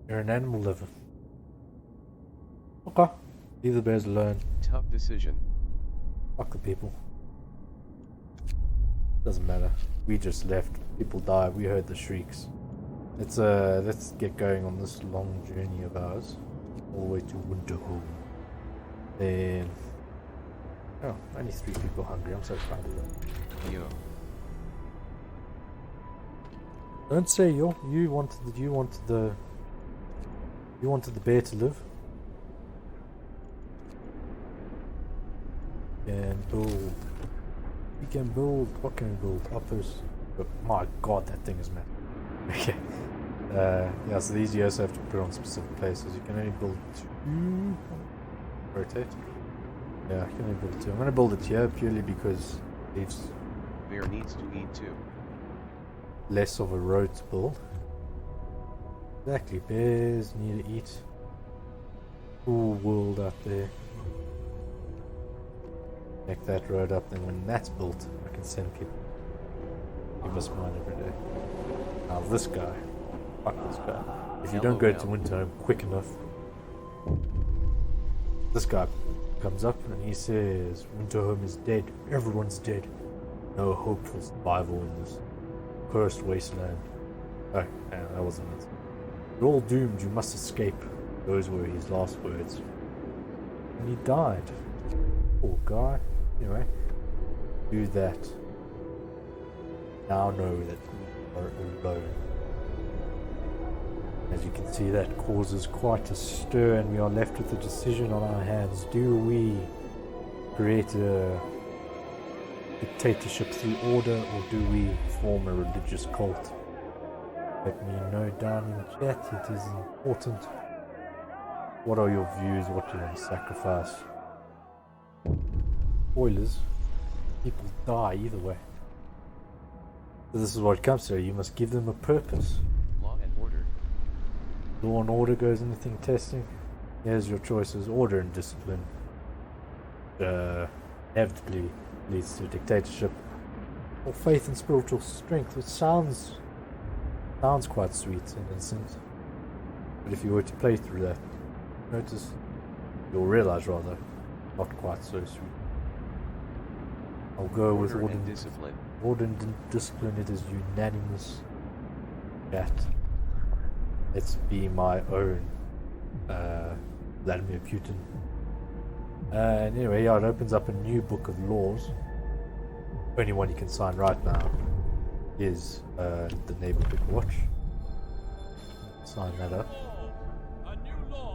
You're an animal lover. Okay. Leave the bears alone. Tough decision. Fuck the people. Doesn't matter. We just left. People died. We heard the shrieks. Let's get going on this long journey of ours. All the way to Winterhome. Then only 3 people hungry. I'm so proud of that. Yo. Don't say yo. You wanted the bear to live. We can build. What can we build? Uppers. Oh my god, that thing is mad. Okay. Yeah, so these you also have to put on specific places. You can only build 2. Rotate. Yeah, I can only build 2. I'm going to build it here purely because it's Bear needs to eat too. less of a road to build. Exactly, bears need to eat. Cool world out there. Make that road up, then when that's built, I can send people. Give us mine every day. Now this guy. Fuck this guy. If you don't go to Winterhome quick enough, this guy comes up and he says, Winterhome is dead. Everyone's dead. No hope for survival in this cursed wasteland. Oh, yeah, that wasn't it. You're all doomed. You must escape. Those were his last words. And he died. Poor guy. Anyway, do that. Now know that you are alone. As you can see, that causes quite a stir, and we are left with a decision on our hands. Do we create a dictatorship through order, or do we form a religious cult? Let me know down in chat. It is important. What are your views? What do you want to sacrifice? Spoilers. People die either way. So this is what it comes to. You must give them a purpose. Law and order. Law and order goes anything testing. Here's your choices. Order and discipline. Inevitably leads to dictatorship. Or faith and spiritual strength, which sounds quite sweet and innocent. But if you were to play through that, you'll realize rather, not quite so sweet. I'll go with order and discipline. Order and discipline. It is unanimous. Chat. Let's be my own Vladimir Putin. And anyway, yeah, it opens up a new book of laws. Only one you can sign right now is the neighborhood watch. Sign that up.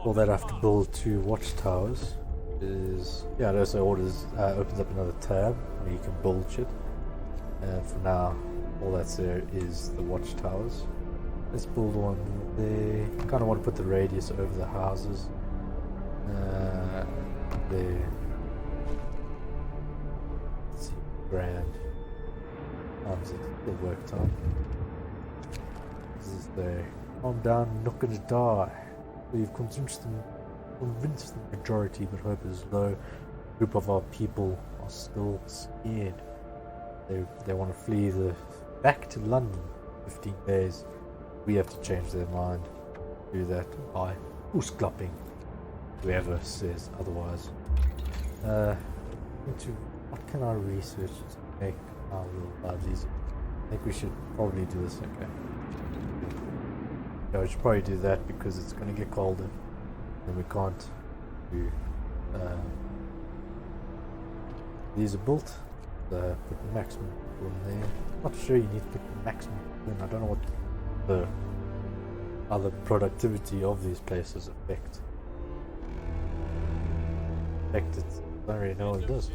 For that I have to build 2 watchtowers. Yeah, it also opens up another tab where you can build shit. And for now, all that's there is the watchtowers. Let's build one there. Kind of want to put the radius over the houses. There. Let's see, grand. Times it, still work time. This is there. Calm down, you're not gonna die. We've convinced the majority, but hope is low. A group of our people are still scared. They want to flee back to London. 15 days. We have to change their mind. Do that by hoosklapping whoever says otherwise. What can I research to make our real lives easier? I think we should probably do this. Okay. Yeah, we should probably do that because it's going to get colder, and we can't do. These are built. Put the maximum in there. Not sure you need to put the maximum in. I don't know what the other productivity of these places affect. I don't really know what it does.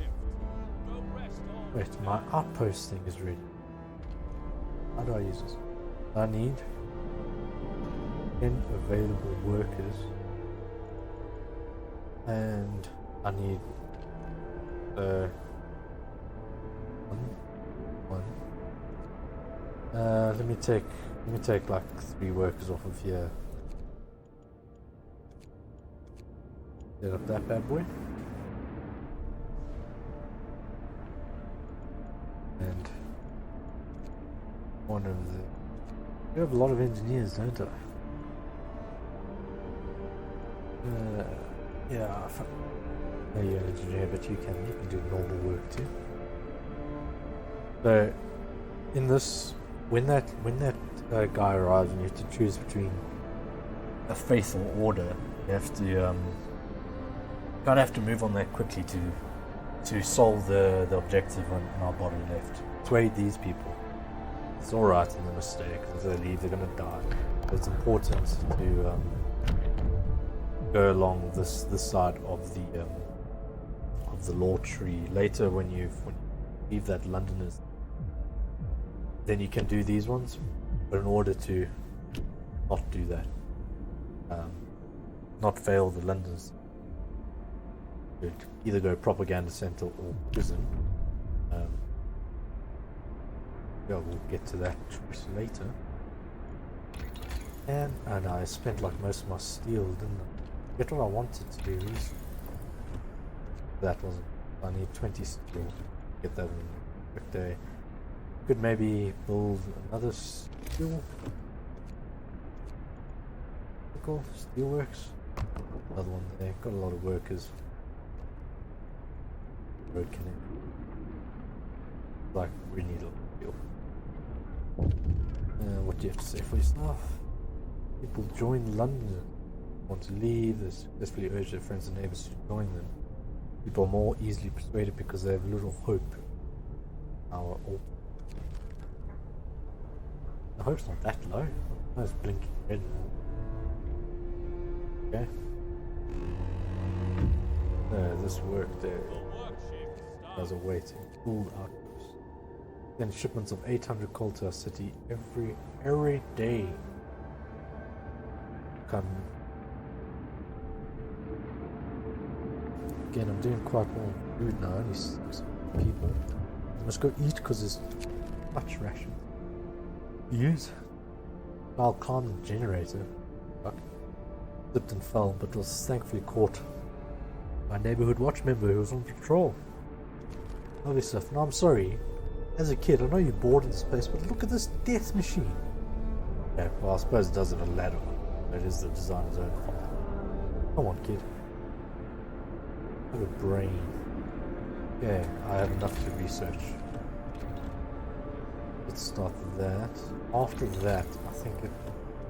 Wait, my outpost thing is ready. How do I use this? I need 10 available workers, and I need one. Let me take like 3 workers off of here. Set up that bad boy. And one of the... You have a lot of engineers, don't I? Yeah, no, you're an engineer, but you can do normal work too. So, in this, when that guy arrives and you have to choose between a faith or order, you have to kind of have to move on that quickly to solve the objective on our bottom left. Persuade these people. It's alright in the mistake. If they leave, they're gonna die. But it's important to go along this side of the law tree. Later, when you leave that Londoners, then you can do these ones. But in order to not do that, not fail the Londoners, either go propaganda center or prison. Yeah, we'll get to that choice later. And I spent like most of my steel, didn't I? Get what I wanted to do is that wasn't. I need 20 steel. Get that in a quick day. Could maybe build another steel. Mechanical, Steelworks. Another one there. Got a lot of workers. Road connect. Like, we need a lot of fuel. What do you have to say for yourself? People join London. Want to leave. They successfully urge their friends and neighbors to join them. People are more easily persuaded because they have little hope. The hope's not that low. No, it's blinking red. Okay. This work there. There's a waiting. Full outpost. Then shipments of 800 coal to our city every day. Come. Again, I'm doing quite well food now. Only 6 people. I must go eat because there's much ration. Use. I'll climb the generator. Fuck. Slipped and fell, but was thankfully caught. My neighborhood watch member who was on patrol. Lovely stuff. Now I'm sorry. As a kid, I know you're bored in this place, but look at this death machine. Yeah, well I suppose it does have a ladder. It is the designer's own fault. Come on, kid. I have a brain. Yeah, I have enough to research. Let's start that. After that, I think it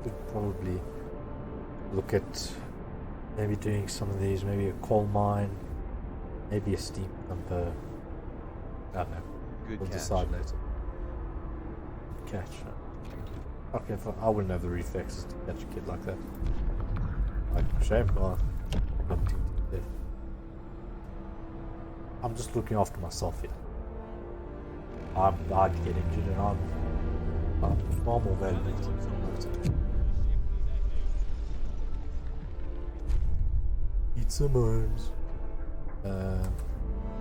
could probably look at maybe doing some of these, maybe a coal mine, maybe a steam pumper. I don't know. Good We'll catch. decide later. Catch. Okay, I wouldn't have the reflexes to catch a kid like that. Like, shame. Well, I'm just looking after myself here. I'm about to get injured and I'm far more valuable to the Eat some worms.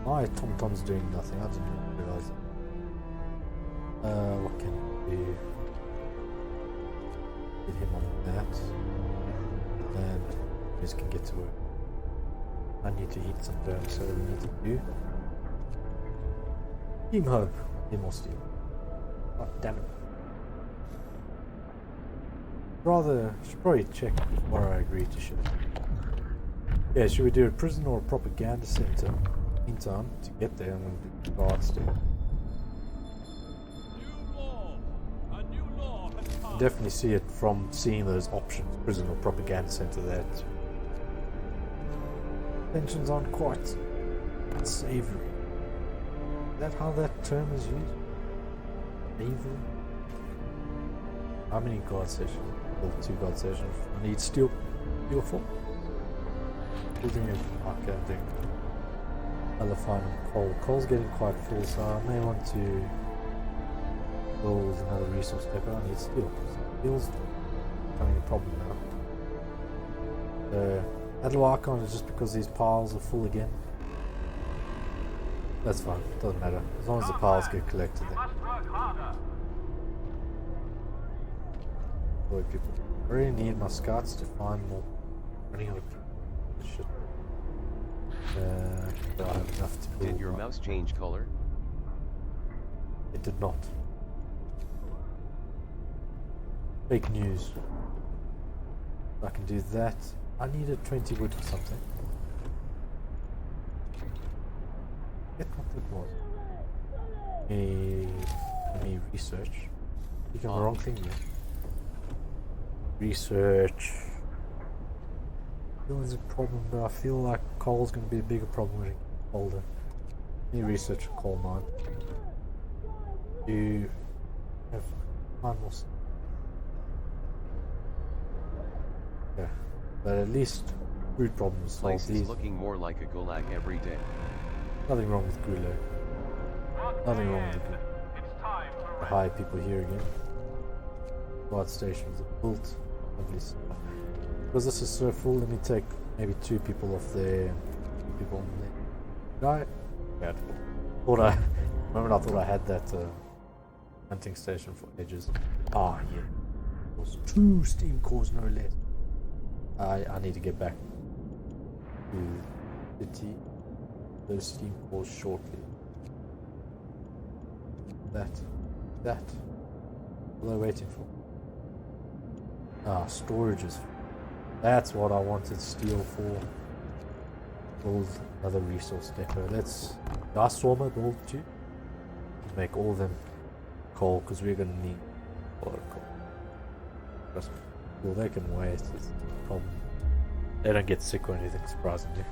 My TomTom's doing nothing. I didn't realise that. What can I do? Get him on that. And just can get to work. I need to eat some burn, so we need to do. Team Hope. Need more steel. Oh, damn it. Should probably check before I agree to ship. Yeah, should we do a prison or a propaganda center? Meantime, to get there, I'm going to do guards too. New law has passed. Definitely see it from seeing those options, prison or propaganda center, that tensions aren't quite unsavory. Is that how that term is used? Savory? How many guard sessions? Well, 2 guard sessions. I need steel 4. Building it. Okay, I'm doing I'll find coal. Coal's getting quite full, so I may want to build another resource paper. I need steel. Steel's becoming a problem now. That little icon is just because these piles are full again. That's fine, doesn't matter. As long as the piles get collected then. Boy, people. I really need my scouts to find more. Running out of shit. Do I have enough to build? Did your mouse change color? It did not. Fake news. I can do that. I needed 20 wood for something. Get what it was. Let me research. Clicking on the wrong thing here. Research. There's a problem, but I feel like coal's going to be a bigger problem when it gets older. Let me research a coal mine. You have 9 more. Yeah, but at least food problems solved. Place is looking more like a gulag every day. Nothing wrong with gulag. Nothing wrong with it. The high people here again. Guard stations are built. Lovely stuff. Because this is so full, let me take maybe 2 people off there, 2 people on there. Bad. Remember I thought I had that hunting station for ages. Ah, yeah. It was 2 steam cores, no less. I need to get back to city. Those steam cores shortly. That. What are they waiting for? Ah, storages. That's what I wanted steel for. Build another resource depot. Let's ice swarmer build too. Make all of them coal because we're gonna need a lot of coal. Trust me. Well, they can wait. It's a problem. They don't get sick or anything, surprisingly.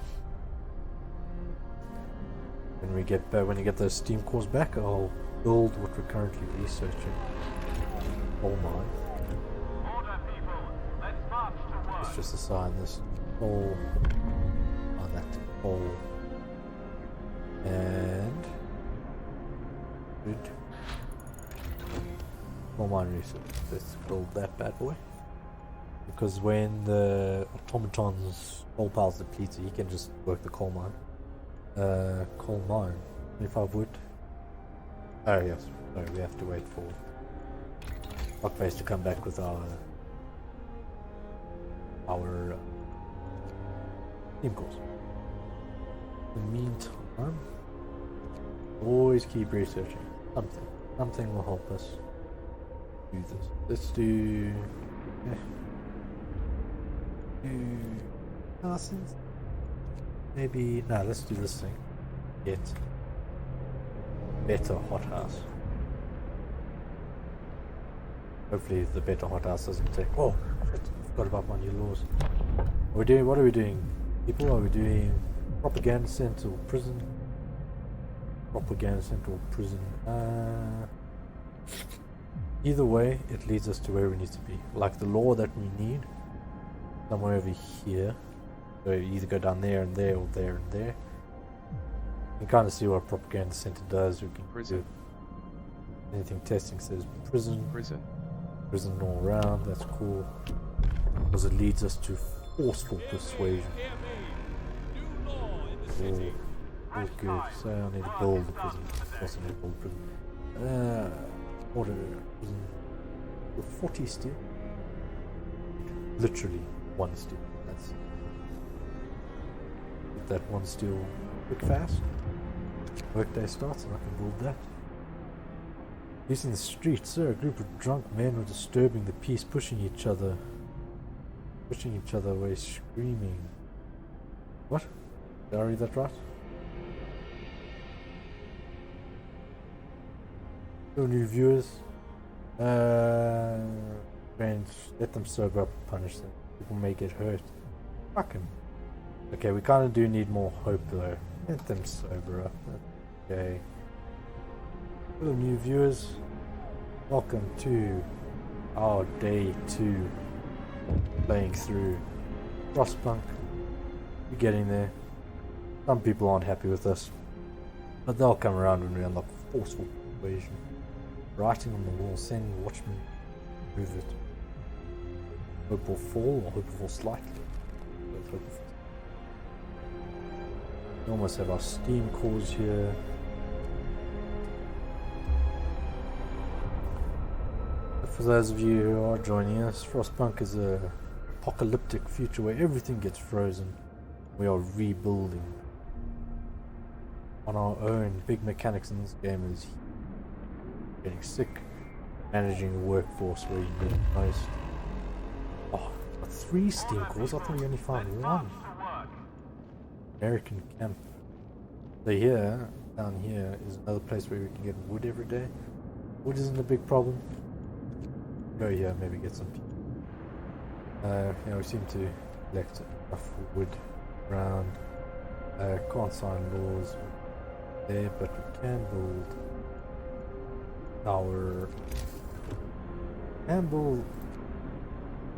When you get those steam cores back, I'll build what we're currently researching. Coal mine. Let's just assign this coal on that coal. And good. Coal mine research. Let's build that bad boy. Because when the automaton's coal pile's depleted, he can just work the coal mine. Coal mine. 25 wood. Oh yes. Sorry, we have to wait for Fuckface to come back with our team course. In the meantime, always keep researching something. Something will help us do this. Let's do Carson's. Maybe no. Let's do this thing. Get better hothouse. Hopefully, the better hothouse doesn't take. Oh, shit, forgot about my new laws. What are we doing? People, are we doing propaganda center or prison? Propaganda center or prison? Either way, it leads us to where we need to be. Like the law that we need, somewhere over here. So you either go down there and there, or there and there. You can kind of see what a propaganda center does. We can Prison. do anything testing says prison. Prison all around. That's cool because it leads us to forceful persuasion. All good. So I need to build the prison. Also need to build prison. Order prison with 40 steel. Literally one steel. That's get that one steel quick fast. Workday starts and I can build that. Peace in the street, sir. A group of drunk men were disturbing the peace, pushing each other away, screaming. What? Did I read that right? So new viewers. Friends, let them sober up and punish them. People may get hurt. Fuck 'em. Okay, we kind of do need more hope though. Let them sober up. Okay. Hello new viewers. Welcome to our day 2 playing through Frostpunk. We're getting there. Some people aren't happy with us, but they'll come around when we unlock forceful persuasion. Writing on the wall, send watchmen move it. Hope will fall or hope will fall slightly. Both hope will fall. We almost have our steam cores here. For those of you who are joining us, Frostpunk is a apocalyptic future where everything gets frozen. We are rebuilding on our own. Big mechanics in this game is getting sick, managing the workforce where you need it most. Oh, 3 steam cores? I thought you only found 1. American camp. So here, down here, is another place where we can get wood every day. Wood isn't a big problem. Go here, maybe get some. We seem to collect enough wood around. Can't sign laws there, but we can build our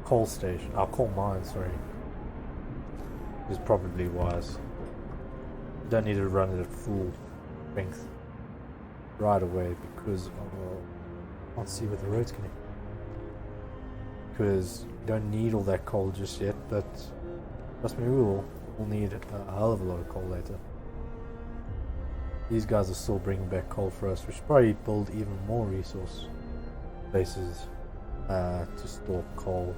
coal station, our coal mine, sorry. Is probably wise. You don't need to run it at full strength right away because I can't see where the roads connect. Because you don't need all that coal just yet, but trust me, we'll need a hell of a lot of coal later. These guys are still bringing back coal for us. We should probably build even more resource bases to store coal.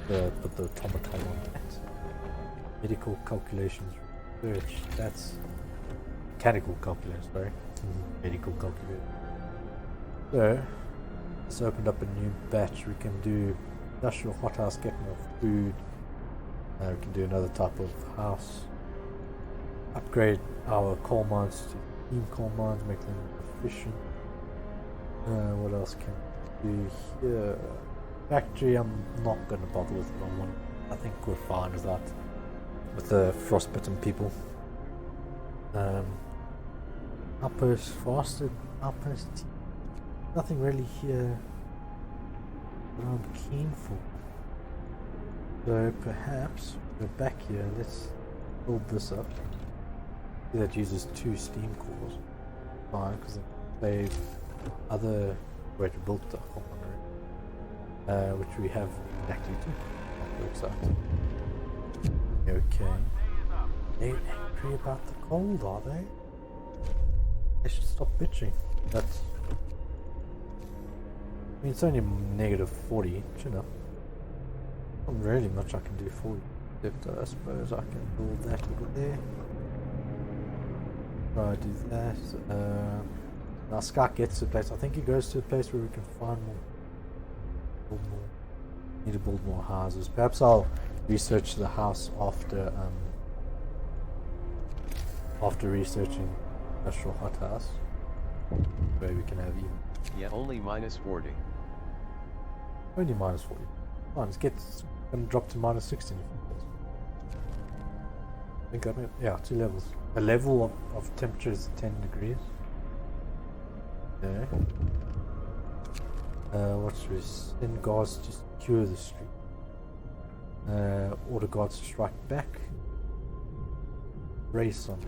Put the automaton on that. Medical calculations research. That's mechanical calculations, sorry. Medical calculations. So, this opened up a new batch. We can do industrial hothouse, get more food, We can do another type of house. Upgrade our coal mines to steam coal mines, make them efficient. What else can we do here? Factory, I'm not going to bother with that one. I think we're fine with that. With the frostbitten people. Outpost faster, outpost. Nothing really here that I'm keen for. So perhaps we're back here. Let's build this up. That uses 2 steam cores. Fine, because it saves other way to build stuff on which we have exactly 2. That works out. Okay. They're angry about the cold, are they? They should stop bitching. That's. I mean, it's only -40, you know. Not really much I can do for you. Except I suppose I can build that little there. Try to do that. Now Scott gets to a place. I think he goes to a place where we can find more. Build more. Need to build more houses. Perhaps I'll research the house after researching industrial hothouse. Where we can have even. Yeah, only -40. Only -40. Fine, it's gonna drop to -16. I think I mean, yeah, 2 levels. A level of temperature is 10 degrees. Okay. What should we send guards to secure the street? Order guards to strike back. Race on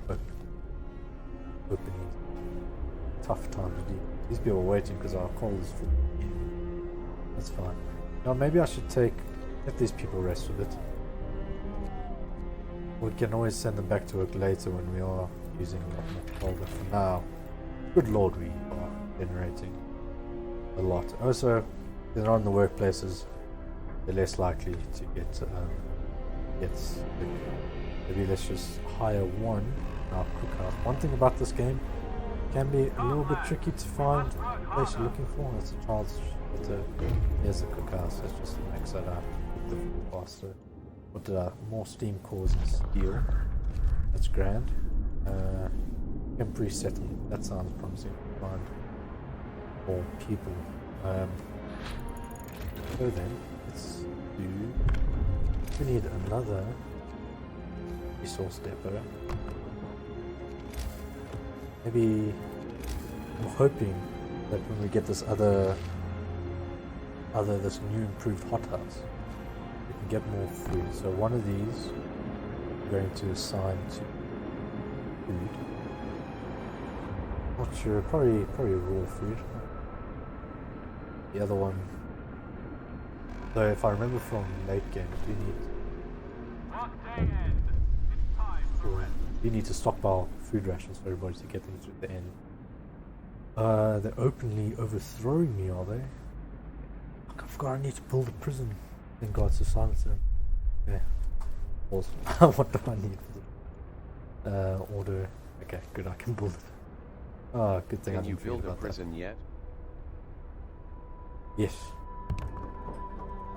opening. Tough time to do. These people are waiting because our coal is full. That's fine. Now maybe I should let these people rest a bit. We can always send them back to work later when we are using a lot more coal. But for now, good lord, we are generating a lot. Also, if they're not in the workplaces, they're less likely to get sick. Maybe let's just hire one in our cookhouse. One thing about this game, it can be a little bit tricky to find the place you're looking for. It's a child's shelter. Here's a cookhouse. Let's just max that out. Cook the food faster. What more steam cores and steel. That's grand. Temporary settlement. That sounds promising. Find more people. So then, let's do. We need another resource depot. Maybe I'm hoping that when we get this this new improved hothouse, we can get more food. So one of these I'm going to assign to food. Not sure, probably raw food. The other one, though, if I remember from late game, we need to stockpile food rations for everybody to get them through the end. They're openly overthrowing me, are they? I forgot I need to build a prison. Thank God to silence them. Yeah. Awesome. What do I need for the order? Okay, good, I can build it. Oh, good thing I didn't Can you build a that. prison yet? Yes.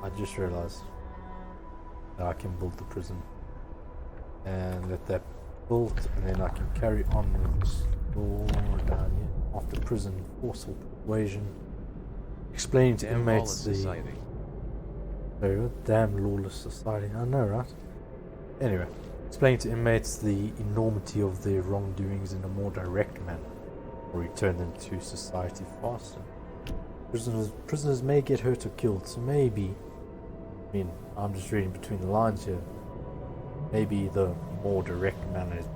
I just realized that I can build the prison. And let that built, and then I can carry on with this door down here. After prison, forceful persuasion. Explaining to inmates the... society. Very good. Damn lawless society. I know, right? Anyway, explaining to inmates the enormity of their wrongdoings in a more direct manner, or return them to society faster. Prisoners may get hurt or killed, so maybe, I mean, I'm just reading between the lines here, maybe the more direct manner is,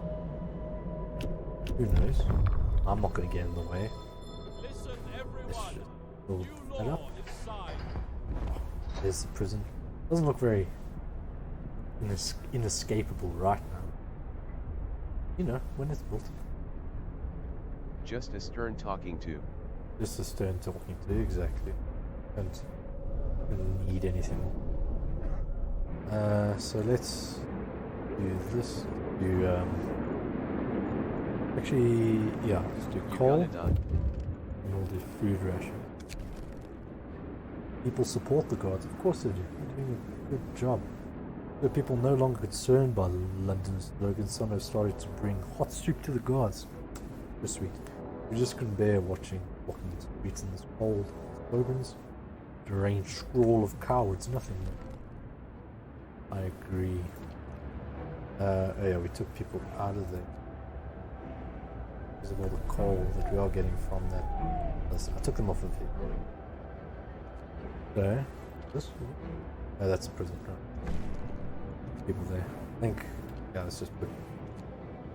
who knows? I'm not going to get in the way. Listen, Let's everyone. just build New that law up. decides. There's the prison. Doesn't look very inescapable right now. You know, when it's built. Just a stern talking to. Just a stern talking to, exactly. Don't need anything more. So let's do this. Actually, yeah, let's do You coal got it done. and we'll do food ration. People support the gods, of course they do. They're doing a good job. The people no longer concerned by London's slogan, some have started to bring hot soup to the guards. This sweet. We just couldn't bear walking the streets in this cold. Slogans, deranged scrawl of cowards, nothing more. I agree. Oh yeah, we took people out of there because of all the coal that we are getting from that. I took them off of here. So, this? Oh, that's a prison. Right. People there. I think, yeah, let's just put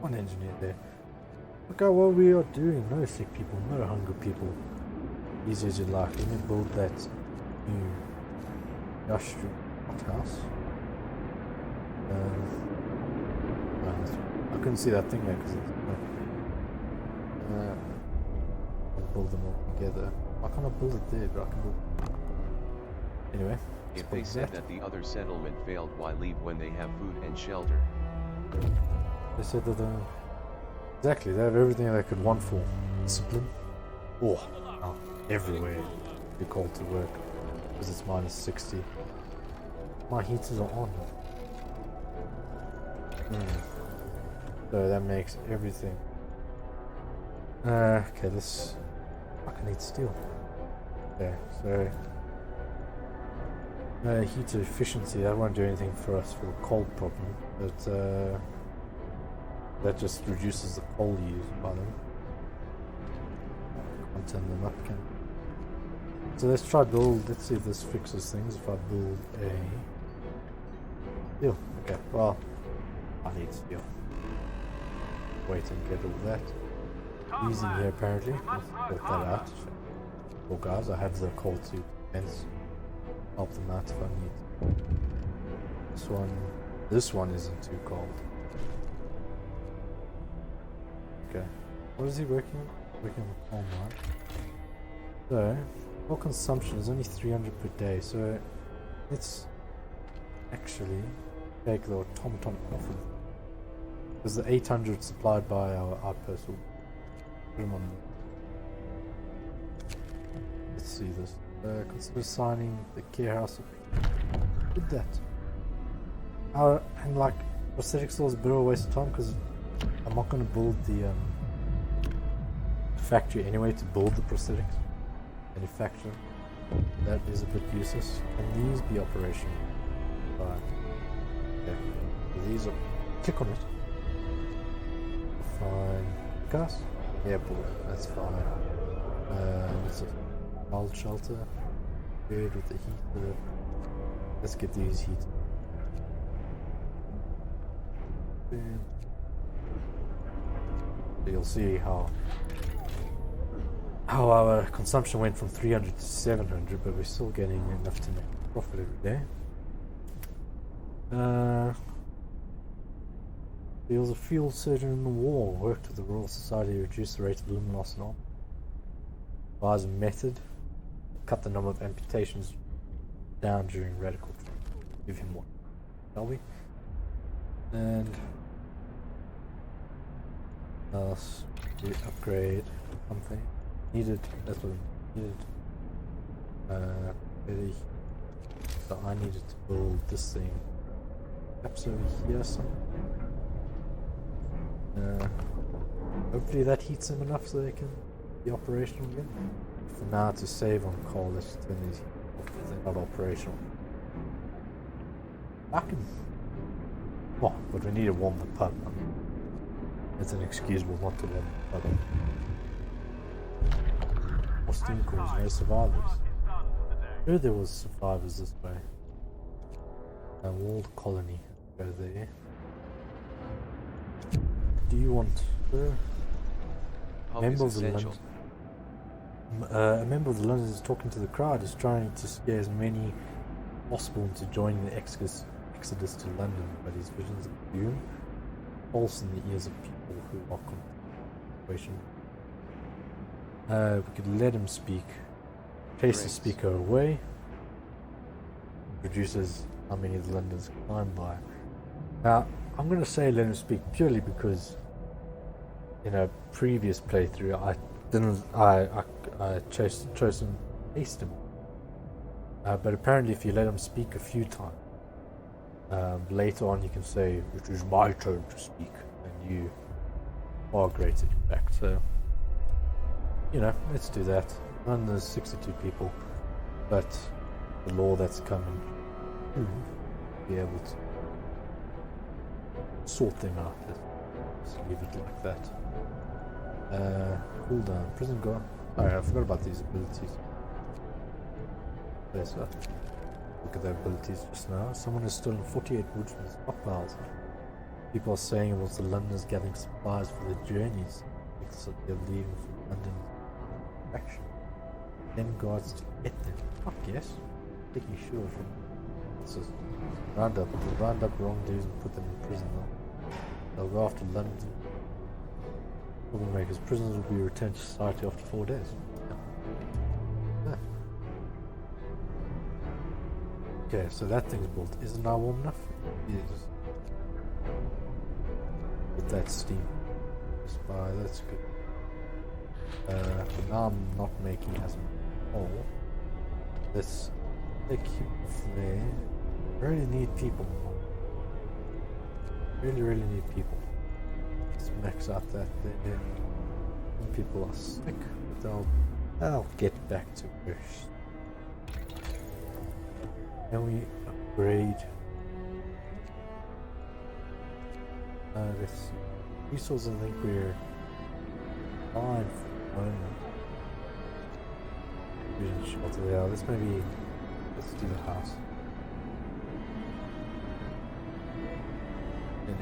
one engineer there. Look at what we are doing. No sick people, no hungry people. Easy as you like. Let me build that new industrial house. I couldn't see that thing there because I'll build them all together. I cannot build it there, but I can build it. Anyway. If they said that the other settlement failed, why leave when they have food and shelter? They said that exactly, they have everything they could want for discipline. Oh, everywhere you're called to work because it's minus 60. My heaters are on. So that makes everything. Okay, this fucking needs steel. Okay, so heater efficiency, that won't do anything for us for the cold problem, but that just reduces the coal used by them. Can't turn them up, can I? So let's try build, let's see if this fixes things. If I build a steel, okay, well, I need steel. Wait and get all that. Easy here apparently, let's sort that out. Well guys, I have the coal to fence. Help them out if I need. This one isn't too cold. Okay. What is he working on? Working on the coal mine. So, coal consumption is only 300 per day, so let's actually take the automaton off of it. Because the 800 supplied by our outpost will put them on the... Let's see this. Consider signing the care house. Did that. And like, prosthetic store is a bit of a waste of time because I'm not going to build the factory anyway to build the prosthetics. Manufacture. That is a bit useless. Can these be operational? Right. Okay. So these are. Click on it. Fine. Gas? Yeah, board. That's fine. What's it? Cold shelter. Good with the heater. Let's get these heat. You'll see how our consumption went from 300 to 700, but we're still getting enough to make a profit every day. There was a field surgeon in the war, worked with the Royal Society to reduce the rate of limb loss and all. Devise a method, cut the number of amputations down during radical treatment. Give him one, shall we? And else we upgrade something needed. That's what we needed. Really. So I needed to build this thing. Perhaps over here somewhere. Hopefully that heats them enough so they can be operational again. For now, to save on coal, let's turn these off because they're not operational. I can. Oh, but we need to warm the pub. I mean, it's inexcusable not to warm the pub. More steam cores, no survivors. I heard there was survivors this way. A walled colony. Go there. Do you want a member of the London? A member of the London is talking to the crowd, is trying to scare as many possible into joining the exodus to London, but his visions of doom pulse in the ears of people who are contemplating. We could let him speak, chase the speaker away, reduces how many of the Londoners climb by. Now, I'm going to say let him speak purely because in a previous playthrough I chose to haste him. But apparently if you let him speak a few times, Later on you can say, it is my turn to speak, and you are great at your back. So, you know, let's do that. And there's 62 people, but the law that's coming be able to sort them out. Let's leave it like that. Cool down. Prison guard. Alright, I forgot about these abilities. There's that. Look at their abilities just now. Someone has stolen 48 wood from the stockpiles. People are saying it was the Londoners gathering supplies for their journeys. Because they're leaving from London action. Then guards to get them. Fuck yes. Taking sure from. This is round up. They'll round up wrongdoers and put them in prison now. They'll go after London. Troublemakers. Prisoners will be returned to society after 4 days. Yeah. Okay, so that thing's built. Is it now warm enough? Yes. With that steam. That's good. But now I'm not making as much coal. Let's take him off there. Really need people. Really need people. Let's max out that there. Some people are sick, but I'll get back to first. Can we upgrade? Let's see. Resources, I think we're fine for the moment. Fusion shelter, yeah, let's do the house. And,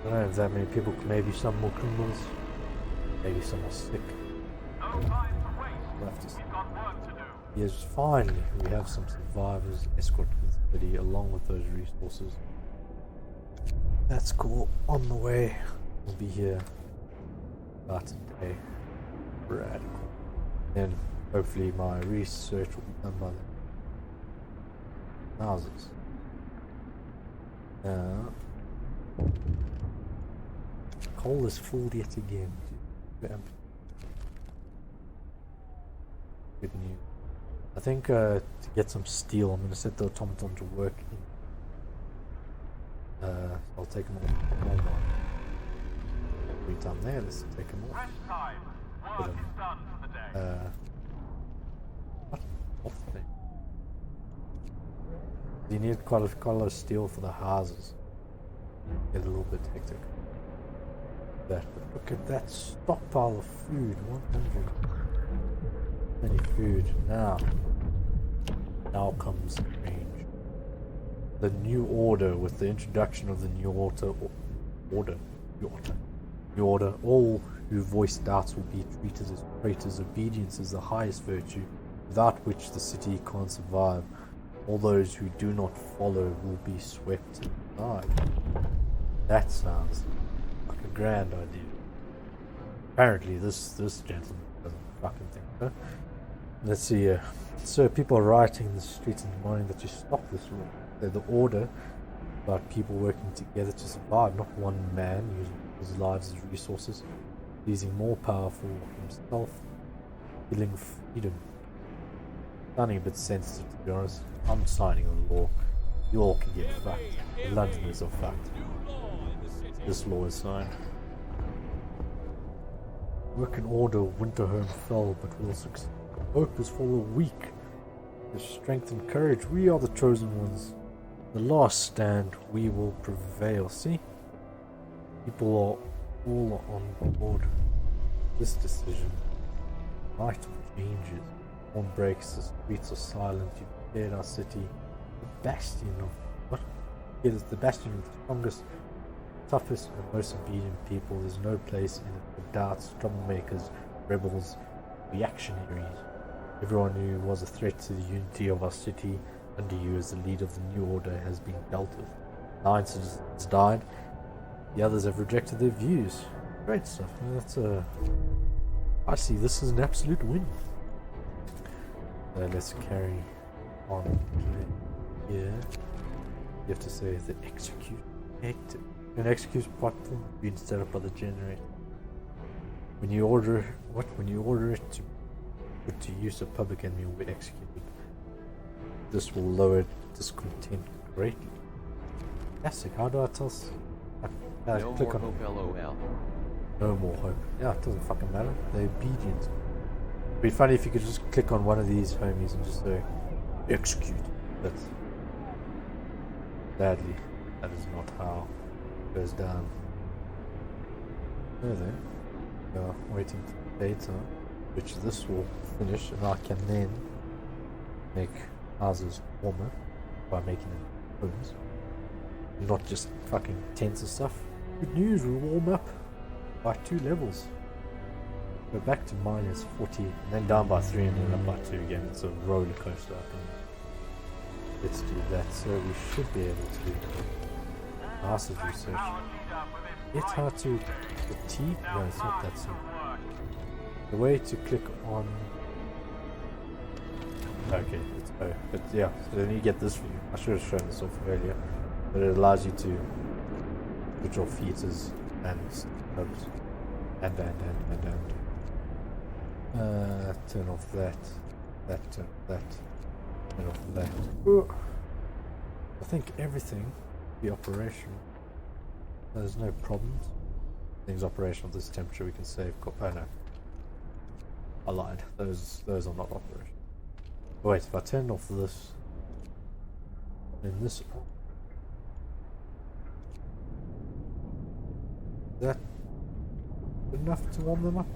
I don't have that many people, maybe some more criminals, maybe some are sick. We'll have to see. Yes, finally, we have some survivors escorted to the city along with those resources. That's cool. On the way, we'll be here about today. Radical. And hopefully my research will be done by the houses. Coal is full yet again. Good news. I think to get some steel, I'm going to set the automaton to work in. I'll take them all. We've done there, let's take them all. Put them, what? Off there. You need quite a lot of steel for the houses. Get a little bit hectic. But look at that stockpile of food, 100. Any food. Now comes the change. The new order, with the introduction of the new order, all who voice doubts will be treated as traitors. Obedience is the highest virtue, without which the city can't survive. All those who do not follow will be swept and died. That sounds like a grand idea. Apparently this gentleman doesn't fucking think so. Let's see, so people are rioting in the streets and demanding that you stop this war. They're the order about people working together to survive, not one man using his lives as resources, using more power for himself, killing freedom. Sounding a bit sensitive, to be honest. I'm signing a law. You all can get fucked. The Londoners are fucked. This law is signed. Work in order, Winterhome fell, but will succeed. Hope is for the weak. With strength and courage, we are the chosen ones. The last stand, we will prevail. See? People are all on board this decision. Night of changes. Dawn breaks, the streets are silent. You've prepared our city. The bastion of what? It is the bastion of the strongest, toughest, and most obedient people. There's no place in it for doubts, troublemakers, rebels, reactionaries. Everyone who was a threat to the unity of our city under you as the leader of the new order has been dealt with. 9 citizens died. The others have rejected their views. Great stuff. I see this as an absolute win. Let's carry on here. You have to say the execute active. An execute platform being set up by the generator. When you order it to put to use, a public enemy will be executed. This will lower discontent greatly. Fantastic. How do I tell? No Click more on hope, lol. no more hope. Yeah, it doesn't fucking matter. They're obedient. It'd be funny if you could just click on one of these homies and just say execute. But sadly, that is not how it goes down. So then, we are waiting for data, which this will finish, and I can then make houses warmer by making them homes, and not just fucking tents and stuff. Good news, we'll warm up by 2 levels. Go back to minus 40, and then down by 3, and then up by 2 again. It's a roller coaster up, and let's do that. So we should be able to do houses research. Get how to the T? No, it's not that simple. The way to click on. Okay, it's O. But yeah, so then you get this view. I should have shown this off earlier, but it allows you to put your features and hubs and turn off that, turn off that. I think everything be operational. There's no problems. Things operational at this temperature we can save. Oh no, I lied. Those are not operational. Wait, if I turn off this, then this. Is that good enough to warm them up?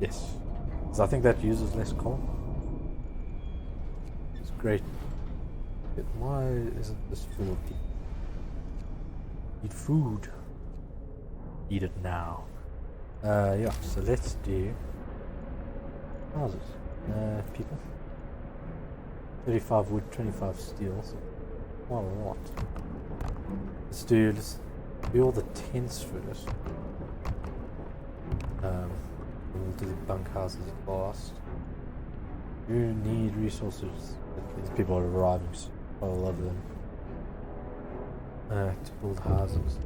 Yes. So I think that uses less coal. It's great. But why isn't this full of people? Eat food. Eat it now. Yeah, so let's do houses. People. 35 wood, 25 steel, so quite a lot. Let's do all the tents first. We'll do the bunkhouses last. You need resources. These people are arriving, so I love them. To build houses.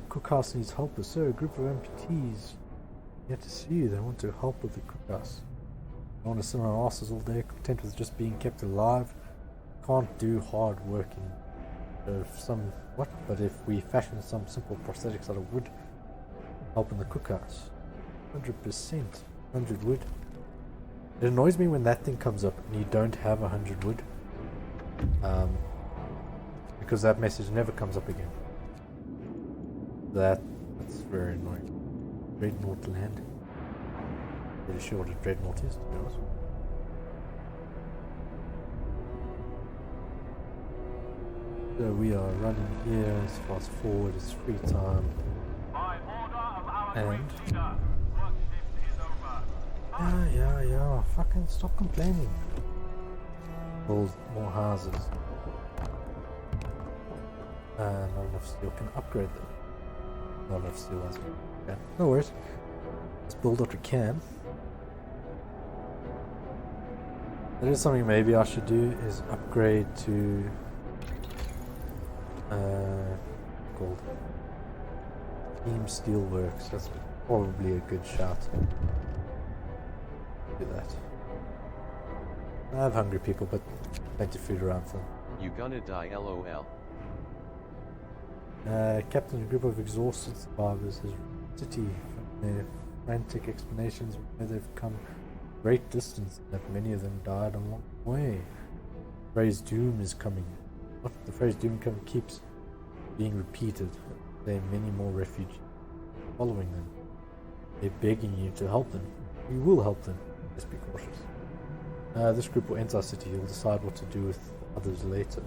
Cookhouse needs helpers. So a group of amputees. Yet to see you, they want to help with the cookhouse. They want to sit on asses all day, content with just being kept alive. Can't do hard working. But if we fashion some simple prosthetics out of wood, help in the cookhouse. 100%. 100 wood. It annoys me when that thing comes up and you don't have 100 wood. Because that message never comes up again. That's very annoying. Dreadnought land. Pretty sure what a dreadnought is, to be honest. So we are running here, let's fast forward, it's free time. And yeah, fucking stop complaining. Build more houses. Not enough steel, can upgrade them. Not enough steel, that's okay. No worries. Let's build what we can. That is something maybe I should do, is upgrade to called Team Steelworks. That's probably a good shout. Do that. I have hungry people, but plenty of food around for them. You gonna die, lol. Captain, a group of exhausted survivors has city from their frantic explanations where they've come great distance, that many of them died a long way. The phrase doom is coming. What the phrase doom coming keeps being repeated. There are many more refugees following them. They're begging you to help them. You will help them. Just be cautious. This group will enter our city. You'll decide what to do with others later.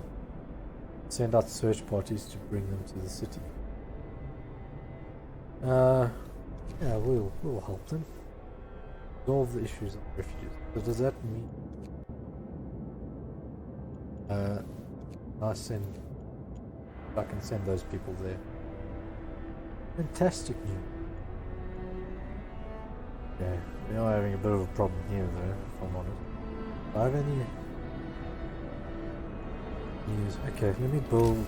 Send out search parties to bring them to the city. Yeah, we'll help them. Resolve the issues of refugees. So does that mean I can send those people there? Fantastic news. Yeah, we are having a bit of a problem here though, if I'm honest. Do I have any news? Okay, let me build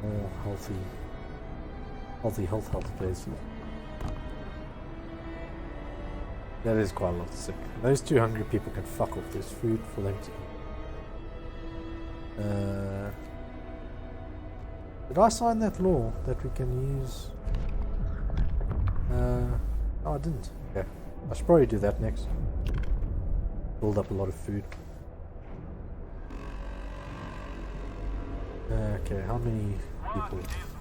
more healthy health places. That is quite a lot of sick. Those 2 hungry people can fuck off. There's food for them to eat. Did I sign that law that we can use? No, I didn't. Okay. I should probably do that next. Build up a lot of food. Okay, how many people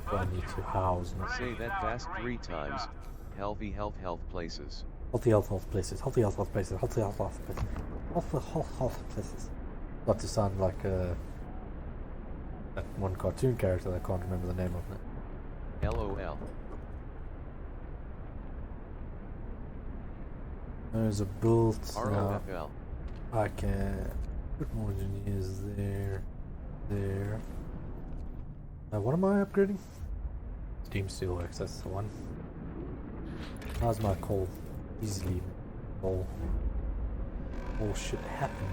do I need to house now? Say that fast 3 times. Healthy health places. Healthy health places. Healthy health places. Healthy health places. Health places. Not to sound like that one cartoon character that I can't remember the name of it. LOL. There's a built now. ROFL. I can put more engineers there. There. What am I upgrading? Steam Steelworks, that's the one. How's my coal? Easily coal. All should happen.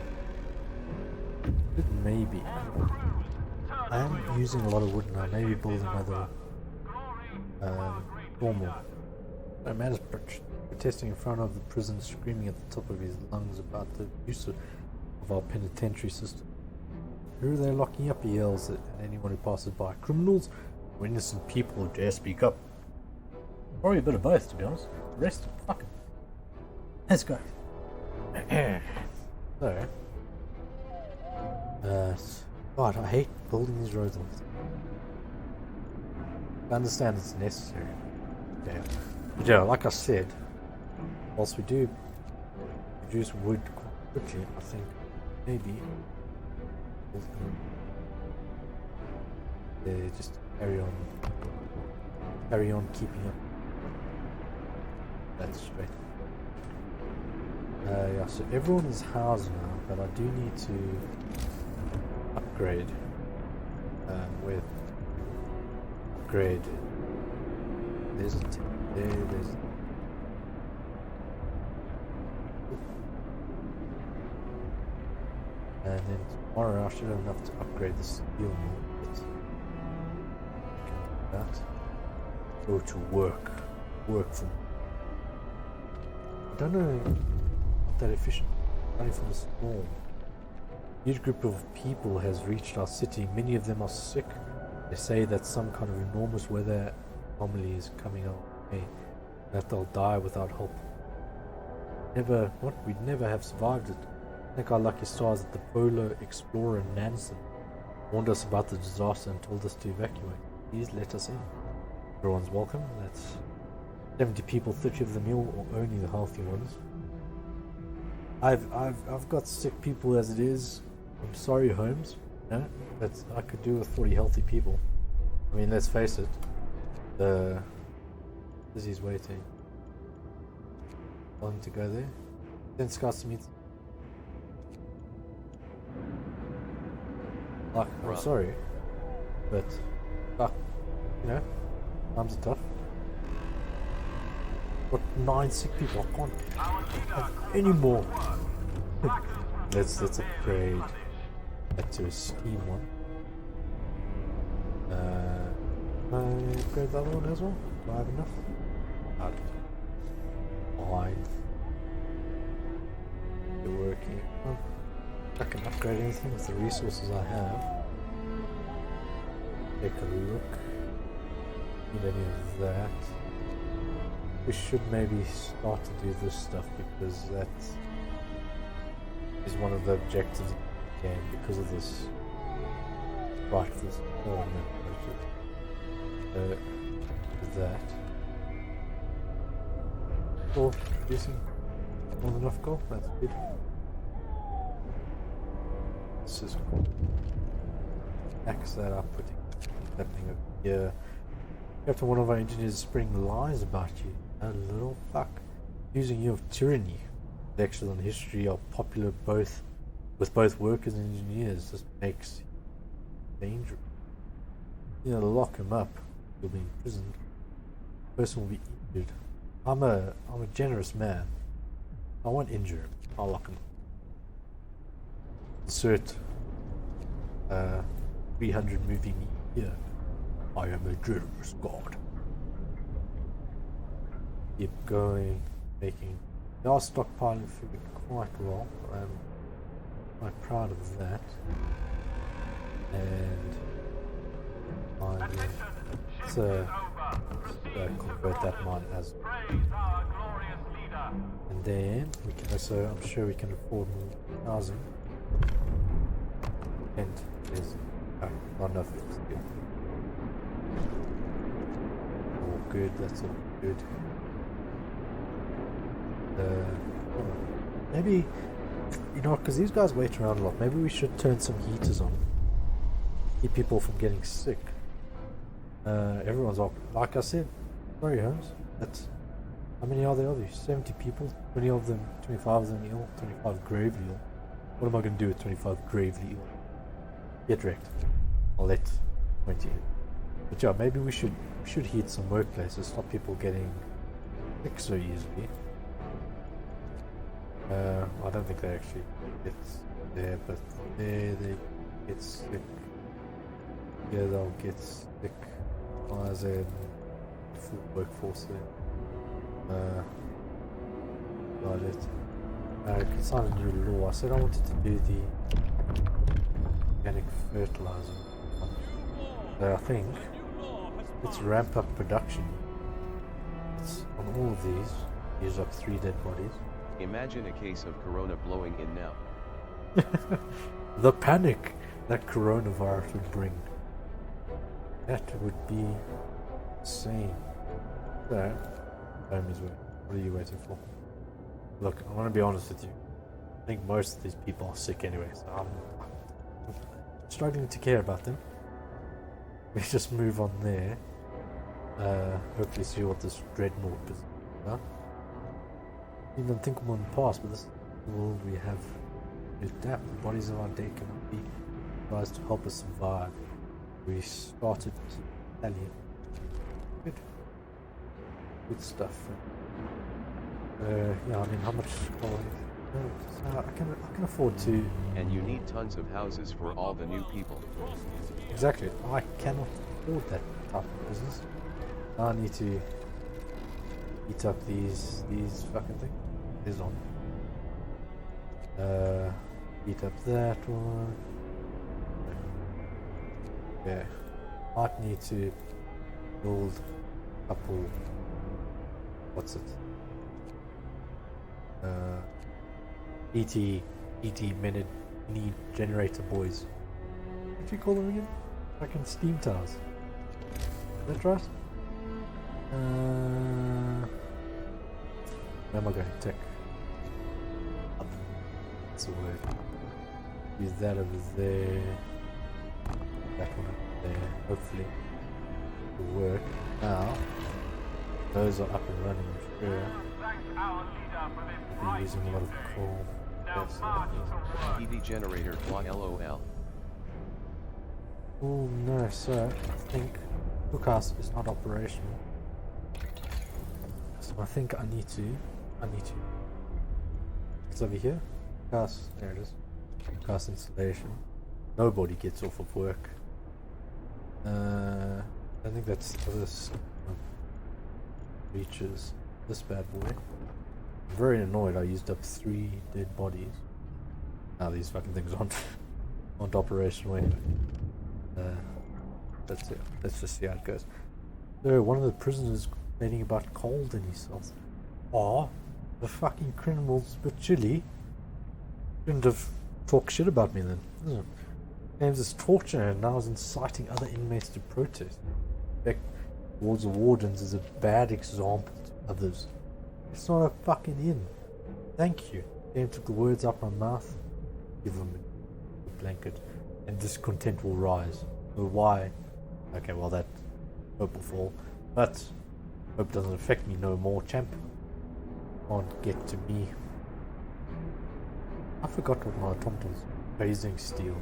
Maybe. I am using a lot of wood now. Maybe build another normal. A man is protesting in front of the prison, screaming at the top of his lungs about the use of our penitentiary system. Who are they locking up? He yells at anyone who passes by. Criminals or innocent people who dare speak up. Probably a bit of both, to be honest. Arrest them. Fuck them. Let's go. So, God, I hate building these roads all the time. I understand it's necessary. Yeah. But yeah, like I said, whilst we do produce wood quickly, I think maybe just carry on keeping up. That's straight. Yeah, so everyone is housed now, but I do need to upgrade with upgrade. There's a there's and then tomorrow I should have enough to upgrade the steel mill. But I can do that. Go to work for me. I don't know, not that efficient. Running from the storm. A huge group of people has reached our city. Many of them are sick. They say that some kind of enormous weather anomaly is coming our way, that they'll die without help. We'd never have survived it. I think our lucky stars that the polar explorer Nansen warned us about the disaster and told us to evacuate. Please let us in. Everyone's welcome. That's 70 people, 30 of them ill, or only the healthy ones. I've got sick people as it is. I'm sorry, Holmes. No, that's I could do with 40 healthy people. I mean, let's face it. The Lizzie's waiting. Want to go there? Then scouts to meet. Like, I'm sorry, but times are tough. Got 9 sick people. I can't have any more. let's upgrade that to a steam one. Can I upgrade the other one as well? Do I have enough? Fine. They're working. Well, I can upgrade anything with the resources I have. Take a look. Need any of that. We should maybe start to do this stuff because that is one of the objectives of the game because of this this ornament project. That. Cool, producing more than enough gold, that's good. This is cool. Axe that up, putting that thing over here. After one of our engineers spreading lies about you, a little fuck. Using you of tyranny. Lectures on history are popular with both workers and engineers. This makes it dangerous. You know, lock him up. He'll be imprisoned. The person will be injured. I'm a generous man. I won't injure him. I'll lock him up. Insert 300 moving here. I am a generous god. Keep going, making. They are stockpiling food quite well. I'm quite proud of that. And let's convert that mine as. And then we can also, I'm sure we can afford more housing. And there's not enough steel. All good, that's all good. Maybe, you know, because these guys wait around a lot, maybe we should turn some heaters on. Keep people from getting sick. Everyone's up. Like I said, sorry Holmes, that's, how many are there of you? 70 people? 20 of them, 25 of them ill, 25 gravely ill. What am I going to do with 25 gravely ill? Get wrecked. I'll let 20 in. But yeah, maybe we should heat some workplaces, stop people getting sick so easily. I don't think they actually get there, but there they get sick. Yeah, they'll get sick. As in full workforce there. Got it. I can sign a new law. I said I wanted to do the organic fertilizer. So I think let's ramp up production. It's on all of these. Use up 3 dead bodies. Imagine a case of corona blowing in now. The panic that coronavirus would bring. That would be insane. So, homies, what are you waiting for? Look, I'm gonna be honest with you. I think most of these people are sick anyway, so I'm struggling to care about them. We just move on there. Hopefully see what this dreadnought is about. Even unthinkable in the past, but this is the world we have lived at. The bodies of our dead cannot be utilized to help us survive. We started Italian. Good. Good stuff. Yeah, I mean, how much? I can afford to. And you need tons of houses for all the new people. Exactly. I cannot afford that type of business. I need to eat up these fucking things. Is on. Eat up that one. Yeah. Might need to build a couple. What's it? ET minute mini generator boys. What do you call them again? Fucking steam towers. Is that right? Where am I going? Tech. Up. That's the word. Use that over there. That one up there. Hopefully it'll work. Now those are up and running, I'm sure. We're using a lot of coal. Yes, EV generator fly LOL. Oh no, so I think cookhouse is not operational. So I think I need to. It's over here. Cookhouse, there it is. Cookhouse installation. Nobody gets off of work. I think that's this reaches this bad boy. I'm very annoyed. I used up 3 dead bodies. Now these fucking things aren't operational anyway. That's it. Let's just see how it goes. So one of the prisoners complaining about cold in his cells. Oh, the fucking criminal's a bit chilly. Shouldn't have talked shit about me then. Claims it's torture and now is inciting other inmates to protest. Respect towards the wardens is a bad example to others. It's not a fucking inn. Thank you. Damn, took the words out my mouth. Give them a blanket, and discontent will rise. Oh, why? Okay, well that hope will fall, but hope doesn't affect me no more, champ. Can't get to me. I forgot what my automatons raising steel.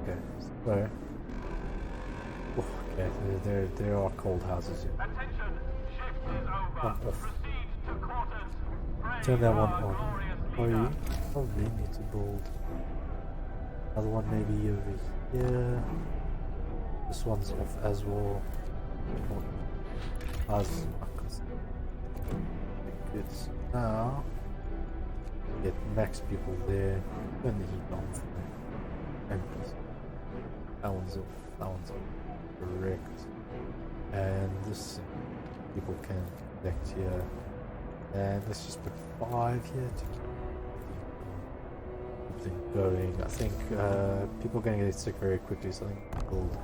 Okay, so okay, there are cold houses here. Off. Turn that one on. Oh, you probably need to build another one maybe over here. This one's off as well. As good. Now get max people there. Turn the heat on for me. And That one's off. That one's off. Correct. And this people can connect here. And let's just put 5 here to keep things going. I think people are going to get sick very quickly, so I think it's called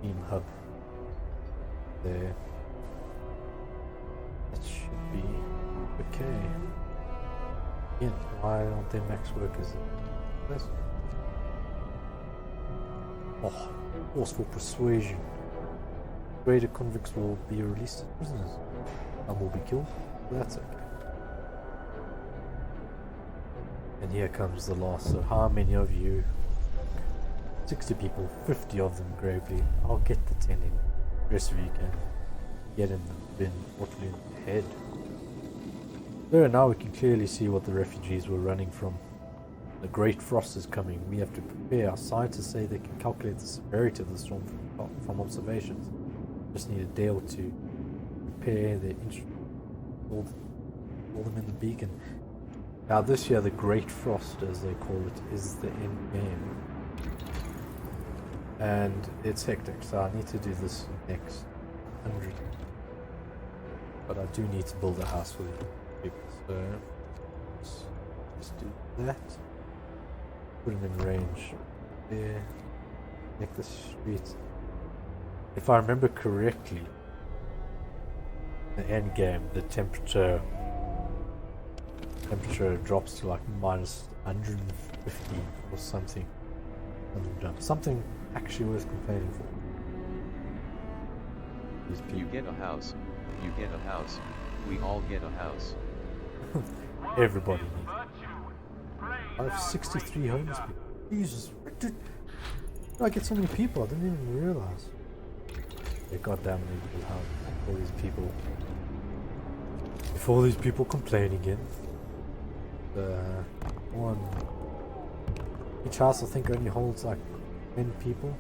Team Hub there. That should be okay. Again, why aren't there max workers? This. Oh, forceful persuasion. Greater convicts will be released as prisoners. Some will be killed. That's okay. And here comes the last. So how many of you? 60 people, 50 of them gravely. I'll get the 10 in. The rest of you can get in the bin, fortunately in the head. So now we can clearly see what the refugees were running from. The Great Frost is coming. We have to prepare. Our scientists say they can calculate the severity of the storm from observations. Just need a day or two to prepare their instruments. All them in the beacon. Now this year the Great Frost, as they call it, is the end game. And it's hectic, so I need to do this next 100. But I do need to build a house for the people, so let's do that. Put them in range there. Make the street. If I remember correctly, the end game, the temperature drops to like minus 150 or something. Something actually worth complaining for. You get a house. You get a house. We all get a house. Everybody needs it. I have 63 homeless people. Jesus, dude, I get so many people. I didn't even realize. Yeah, goddamn it! All these people. If all these people complain again. One. Each house I think only holds like 10 people.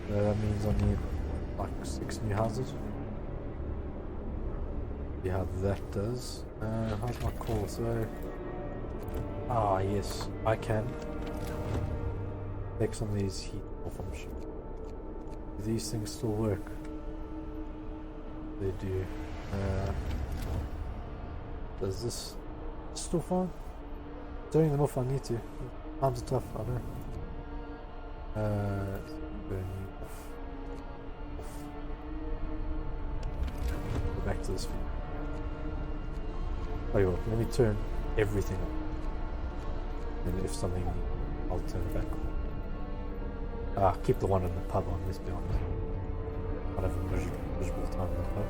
So that means I need like 6 new houses. See how that does. How's my call? So, yes, I can take some of these heat off. I'm sure. Do these things still work? They do. Does this still fine? Turning them off I need to. Times are tough, I know. Burn you off. Go back to this view. Tell you what, let me turn everything on. And if something, I'll turn it back on. Keep the one in the pub on, let's be honest. I'll have a miserable time in the pub.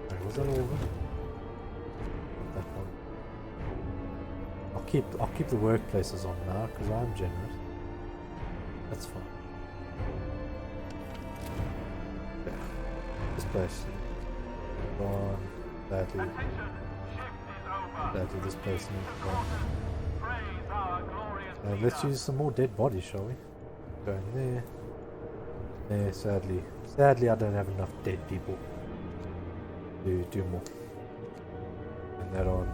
Wait, was that all of it? That one. I'll keep the workplaces on now because I'm generous. That's fine. Yeah. This place. Gone. Badly. Badly this place needs gone. Let's use some more dead bodies, shall we? Go in there. There, sadly I don't have enough dead people to do more. And that on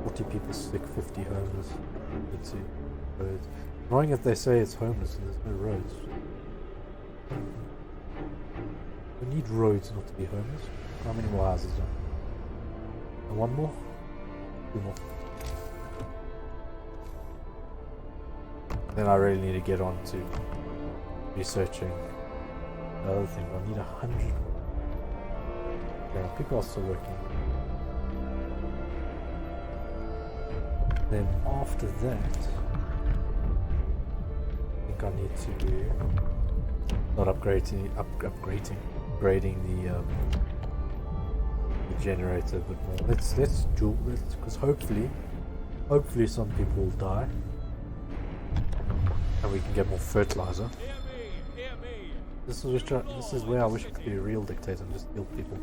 40 people sick, 50 homeless. Let's see. Roads. Annoying if they say it's homeless and there's no roads. We need roads not to be homeless. How many more houses are? One more? 2 more. Then I really need to get on to researching the other thing. I need 100. Yeah, people are still working. Then after that, I think I need to do not upgrading the generator, but more. Let's do it because hopefully some people will die. And we can get more fertilizer. Hear me. This is where I wish I could be a real dictator and just kill people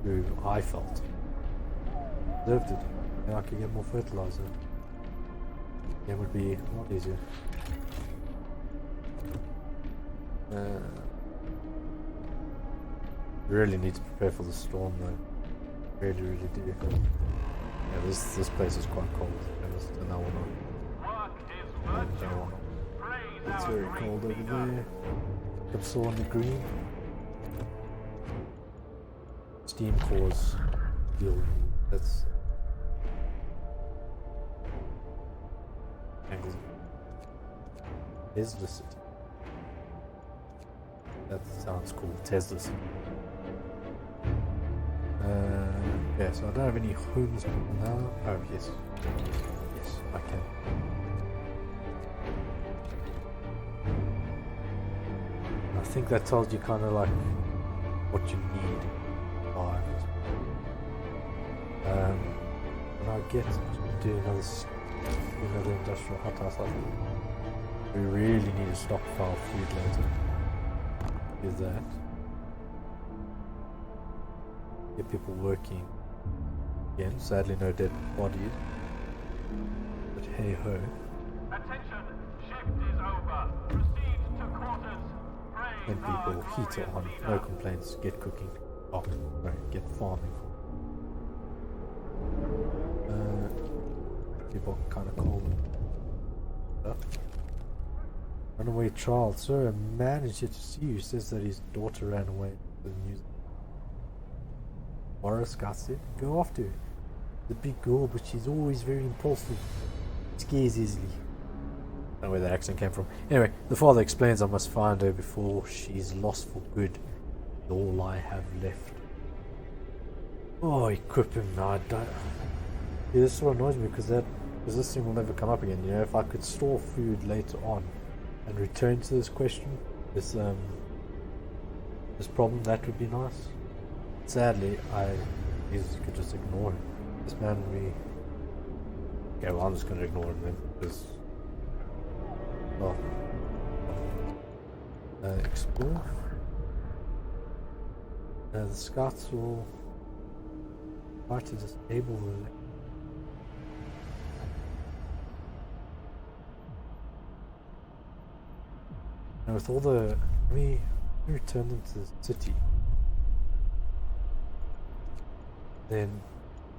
who I felt deserved it. And I could get more fertilizer. It would be a lot easier. Really need to prepare for the storm though. Really do. Yeah, this place is quite cold. And that one on. It's very cold over there. I'm still on the green. Steam cores. That's angles. Tesla City. That sounds cool. Tesla City. Yeah, so I don't have any homes now. Oh, yes. Yes, I can. I think that tells you kind of like what you need to buy. When I get to do another industrial hothouse, I think we really need to stockpile food later. Do that. Get people working. Again, sadly no dead bodies. But hey ho. Attention, shift is over. Proceed to quarters. And people heat on, no complaints, get cooking. Oh, sorry, get farming. People kind of cold. Runaway child. Sir, a man is here to see you. Says that his daughter ran away to the news. Morris got it. Go after her. The big girl, but she's always very impulsive. Scares easily. I don't know where that accent came from. Anyway, the father explains I must find her before she's lost for good. All I have left. Oh, equip him now. I don't. Yeah, this is what annoys me because this thing will never come up again. You know, if I could store food later on and return to this question, this problem, that would be nice. Sadly, you could just ignore him. This man okay, well, I'm just going to ignore him then, because, well, explore. The scouts will try to disable the. And with all the, let me return them to the city. Then,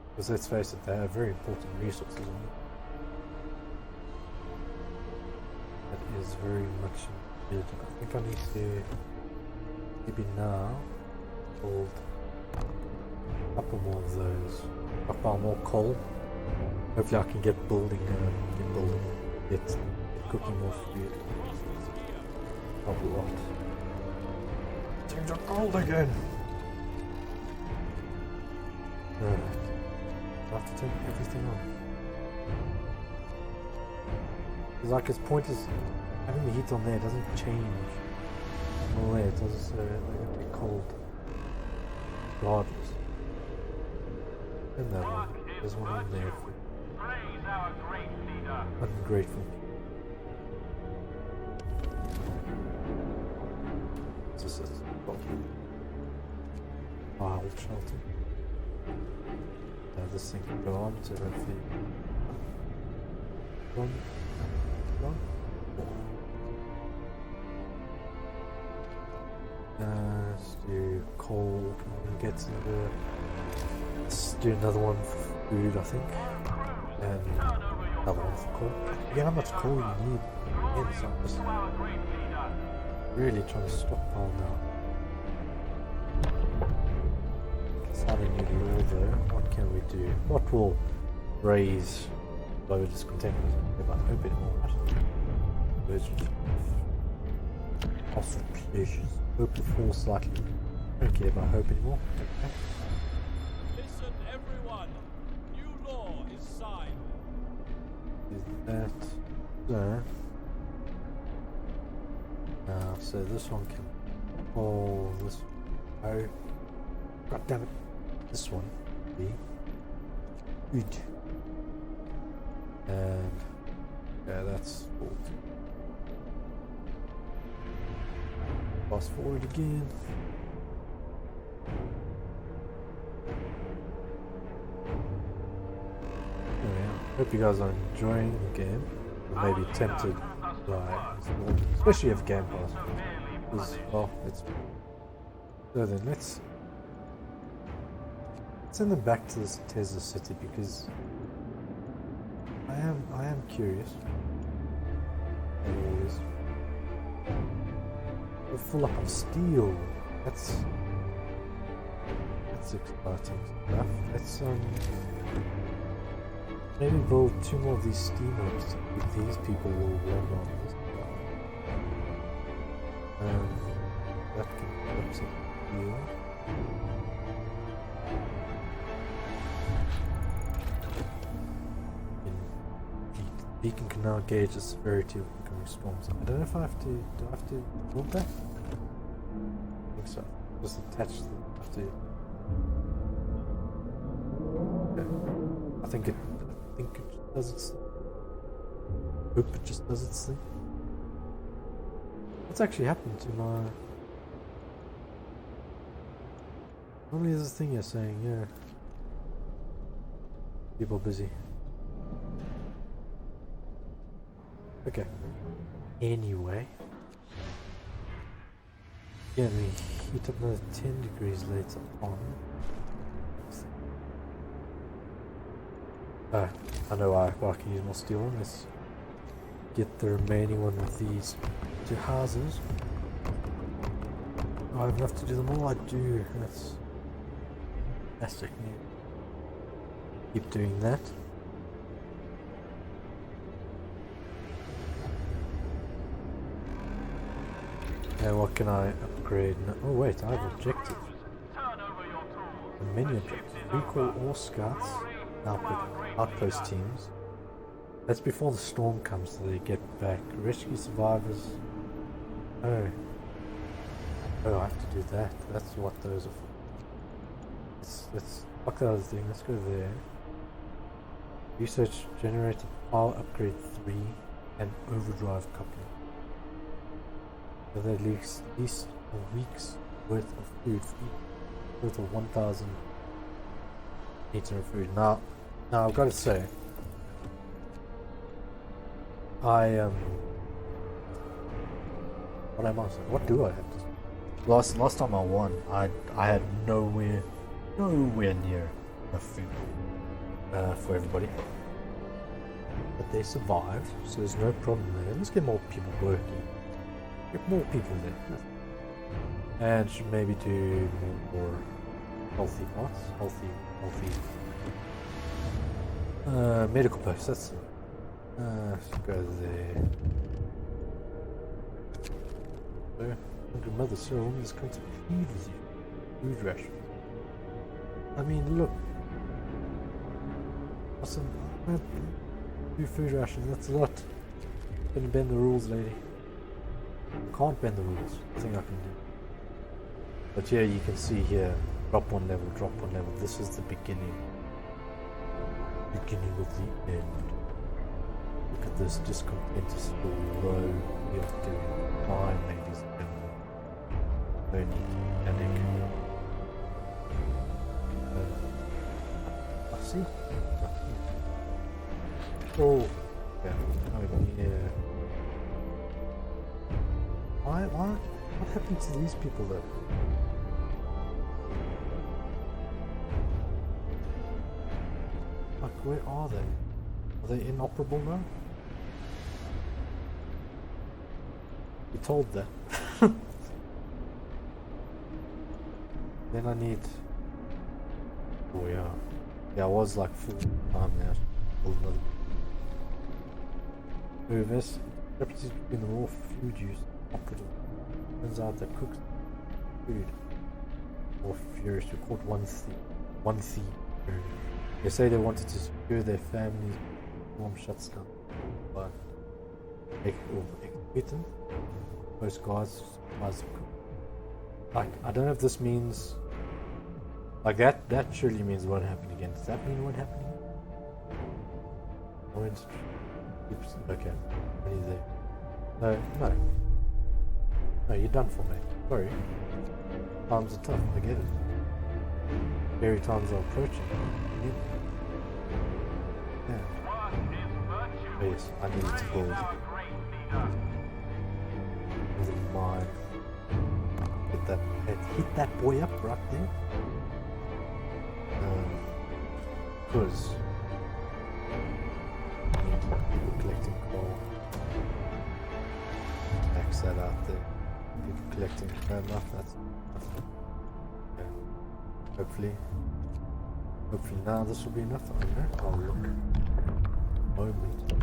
because let's face it, they are very important resources. That is very much needed. I think I need to maybe now build a couple more of those. Stockpile more coal. Hopefully I can get building, get cooking more food. Probably what? Things are cold again! Alright. I have to turn everything on. Because like his point is, having the heat on there doesn't change. All there, it does like get cold. Regardless. And that one. There's one on there for ungrateful people. This is wild shelter. This thing can go on to hopefully run. Let's do coal and get to the. Let's do another one for food, I think, and another one for coal. Yeah, how much coal you need? Again, so I'm just really trying to stockpile now. Starting nearly all there. What can we do? What will raise low discontentment? I hope it will. Also pleasures. Hope it falls slightly. Don't care about hope anymore. Okay. Listen, everyone. New law is signed. Is that there? So this one can. Oh, this. Oh. God damn it. This one be good. And yeah, that's old. Fast forward again. Anyway, hope you guys are enjoying the game. Or maybe tempted by especially if Game Pass. Because, well, it's. So then let's send them back to this Tesla City because I am curious. is we're full up on steel. That's exciting stuff. Let's maybe build 2 more of these steamers if these people will run on this stuff. That can put up some steel. Beacon can now gauge the severity of incoming storms. I don't know if I have to. Do I have to build that? I think so. Just attach them. I have to. Okay. I think it just does its. Hope it just does its thing. What's actually happened to my? Normally there's a thing here saying, yeah, people busy. Okay. Anyway. Yeah, we heat up another 10 degrees later on. I know I can use more steel. Let's get the remaining one of these 2 houses. I have enough to do them all. I do. That's fantastic. Keep doing that. And what can I upgrade now? Oh wait, I have objectives. The menu objectives. Recall all scouts, outpost teams. That's before the storm comes so they get back. Rescue survivors. Oh, I have to do that. That's what those are for. Let's fuck that other thing. Let's go there. Research generator power upgrade 3 and overdrive coupling. So that leaves at least a week's worth of food, worth of 1,000 eaten of food. Now I've got to say, what do I have to say? Last time I won, I had nowhere near enough food for everybody. But they survived, so there's no problem there. Let's get more people working. Get more people there. And should maybe do more healthy parts. Healthy medical posts, that's it. Let's go there. So, 100 mother serum is going to feed with you. Food ration. I mean, look. Awesome. 2 food rations, that's a lot. Gonna bend the rules, lady. Can't bend the rules. Nothing I can do. But yeah, you can see here, drop 1 level, drop 1 level. This is the beginning. Beginning of the end. Look at this, discontent is still low. We are doing fine, ladies and gentlemen. No need to panic. I see. Oh, yeah. Oh, yeah. What happened to these people though? Like, where are they? Are they inoperable now? We told that. Then I need... Oh yeah. Yeah, I was like full time now. Move this. Differences between the raw food use and operative. Turns out that cooks food more furious. We caught one thief. They say they wanted to secure their families. Storm shuts down. But execute them. Most guards supplies the cook. Like, I don't know if this means like that surely means it won't happen again. Does that mean it won't happen again? Orange. Okay. What is there? No, you're done for, mate. Sorry. Times are tough, I get it. Scary times are approaching. Yeah. Oh, yes, I needed to build. Never mind. Hit that boy up right there. Because collecting coal. What's that out there? People collecting. No, that's nothing. Okay. Hopefully now this will be enough. I don't know. Oh look. Moment.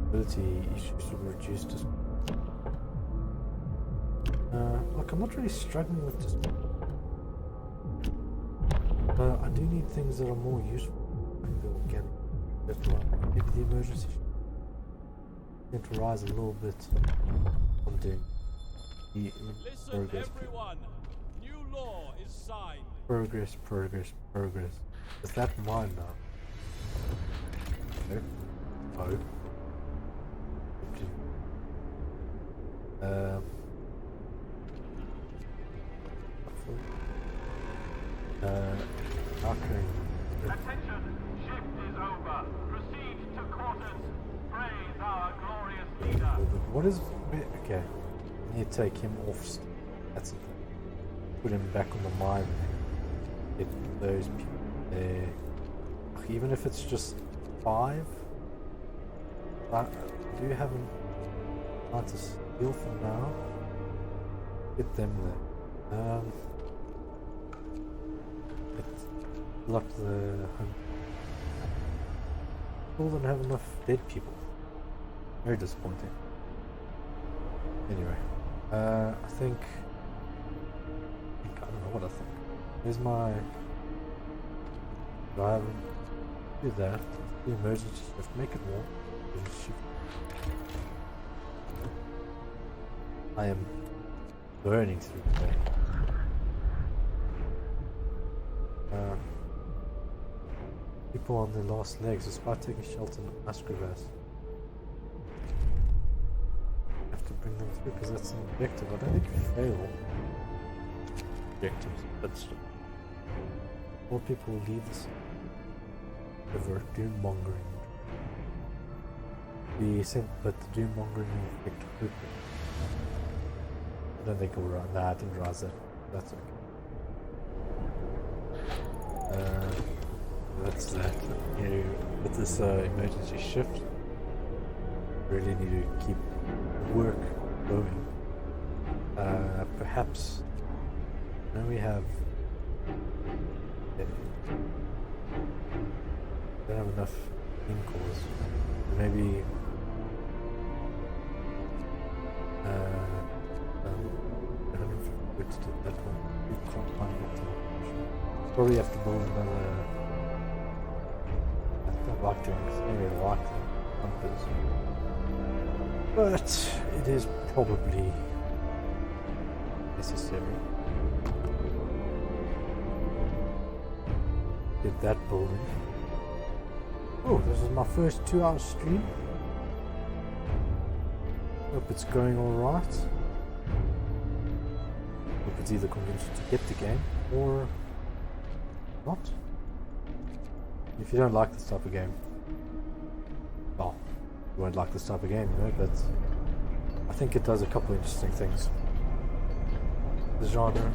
Ability issues will be reduced. Look, I'm not really struggling with this. I do need things that are more useful. Maybe we'll get that one. Maybe the emergency need to rise a little bit. I'm doing the Listen, progress. everyone. New law is signed. Progress. Is that mine now? No. Oh. Okay. Attention, shift is over. Proceed to quarters. Praise our glorious leader. What is... Okay. I need to take him off. That's it. Put him back on the mine. Get those people there. Even if it's just 5. I do have him trying to steal for now. Get them there. Lock the home. Still don't have enough dead people. Very disappointing. Anyway, I think I don't know what I think. Here's my. Do I have do that? The emergency shift. Make it more. I am burning through today. People on their last legs, despite taking shelter in the masquerades. Have to bring them through because that's an objective. I don't think you fail objectives, but still. More people will leave this over doom mongering. Be sent, but the doom mongering will affect hope. I don't think it'll run. Nah, I didn't rise that. That's okay. That's that. You know, with this emergency shift, really need to keep work going. Perhaps now we have. Don't have enough in-cores. Maybe. To do that one. We can't find it. Probably have to build another. I don't like doing this. I don't really like the bumpers. But it is probably necessary. Get that building. Oh, this is my first 2-hour stream. Hope it's going alright. Hope it's either convinced to get the game or not. If you don't like this type of game, well, you won't like this type of game, you know, but I think it does a couple of interesting things. The genre,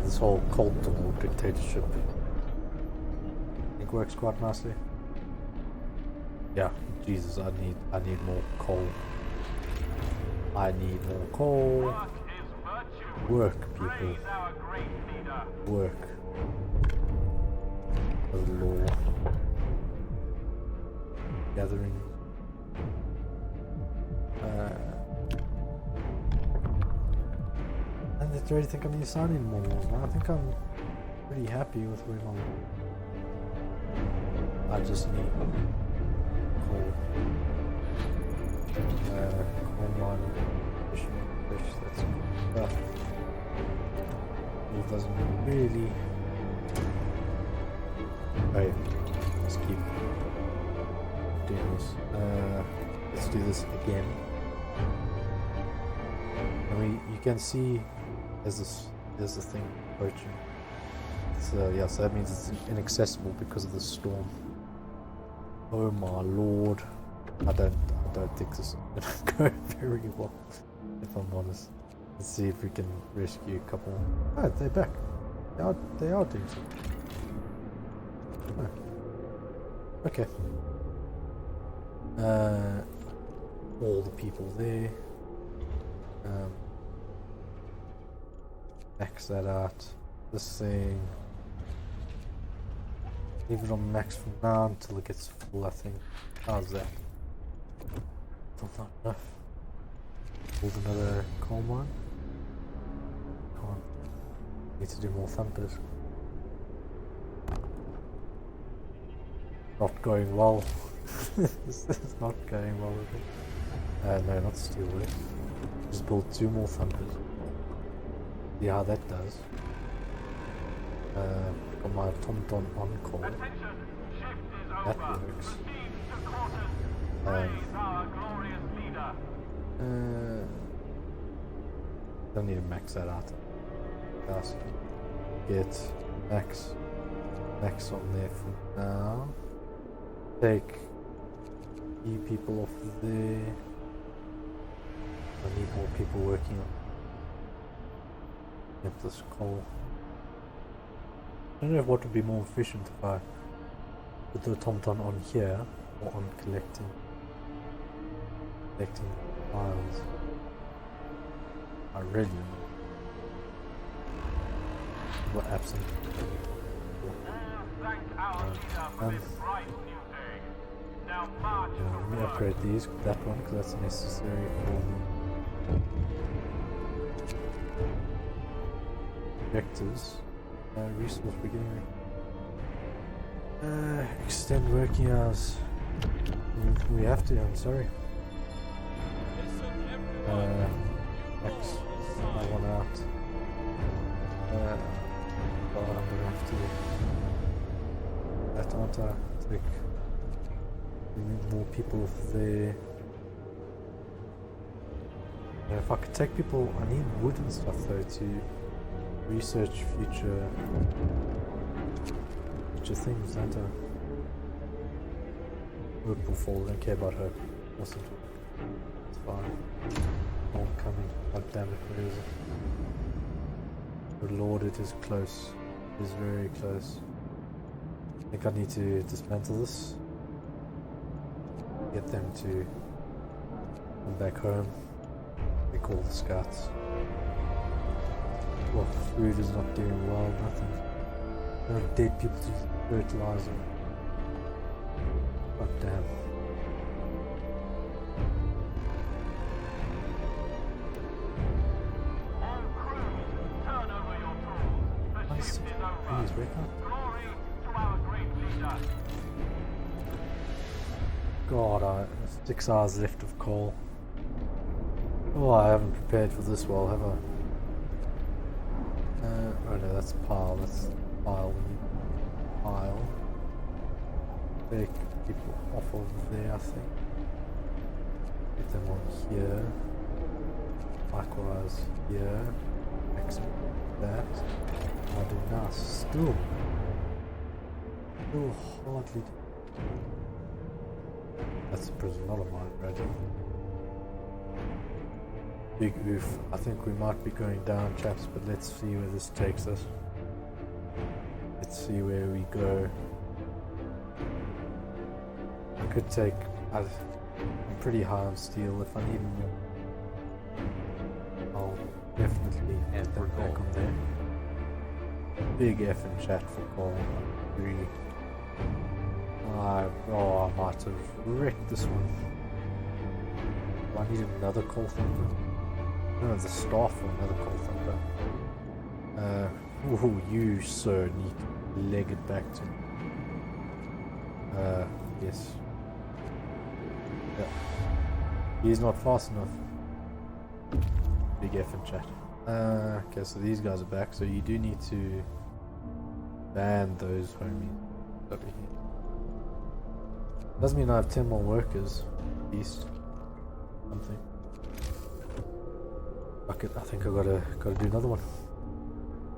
this whole cult or dictatorship, I think works quite nicely. Yeah, Jesus, I need more coal. I need more coal. Work, people. Work. Oh Lord. Gathering. And I already think I need to sign in more laws now. I think I'm pretty happy with where I'm. I just need coal. Coal mining. Fish, that's stuff. It doesn't really. Right, let's keep doing this. Let's do this again. And you can see there's the thing approaching. So yeah, so that means it's inaccessible because of the storm. Oh my lord! I don't think this is gonna go very well, if I'm honest. Let's see if we can rescue a couple. Oh, they're back. They are doing something. Oh. Okay. all the people there. Max that out. This thing. Leave it on max for now until it gets full, I think. How's that? Still not enough. Build another coal mine. Come on. Need to do more thumpers. Not going well. This is not going well at all. No, not steelwork. Just build 2 more thumpers. See how that does. Got my TomTom on call. Attention, shift is That over. works. Proceed to quarters. Praise our glorious leader. Don't need to max that out. Just get max on there for now. Take people off there. I need more people working on this coal. I don't know what would be more efficient if I put the TomTom on here or on collecting files. I really don't know. What absent? Thank our leader for this bright new day. Now march Let me to work. upgrade these, that one, because that's necessary for me. Objectives. Resource beginning. Extend working hours. We have to, I'm sorry. Listen, everyone. X. You know I the want sign. out. I'm gonna have to. That aren't I? Take. We need more people off there. If I could take people, I need wood and stuff though to research future things, don't I? Wood will fall, don't care about her. Awesome. It's fine. Homecoming. God damn it, where is it? Good lord, it is close. It is very close. I think I need to dismantle this. Get them to come back home. We call the scouts. Well, food is not doing well, nothing. There are dead people to fertilize them. God damn. All crews, turn over your tools. The Nice. shift is over. Please wake up. Glory to our great leader. God, 6 hours left of coal. Oh, I haven't prepared for this well, have I? Oh no, that's pile, that's pile. Pile. Take people off of there, I think. Get them on here. Likewise here. Maximum that. I do now. Still hardly. That's a prison, not a mine, ready. Big oof. I think we might be going down, chaps, but let's see where this takes us. Let's see where we go. I could take... I'm pretty high on steel. If I need more, I'll definitely And get for them back coal. on there. Big F in chat for coal. Really. I might have wrecked this one. Do I need another coal thumper? No, the staff for another coal thumper. Oh, you sir need to leg it back to me. Yes. Yeah. He's not fast enough. Big F in chat. Okay, so these guys are back, so you do need to ban those homies over here. Doesn't mean I have 10 more workers, at least. Something. Fuck it, I think I gotta do another one.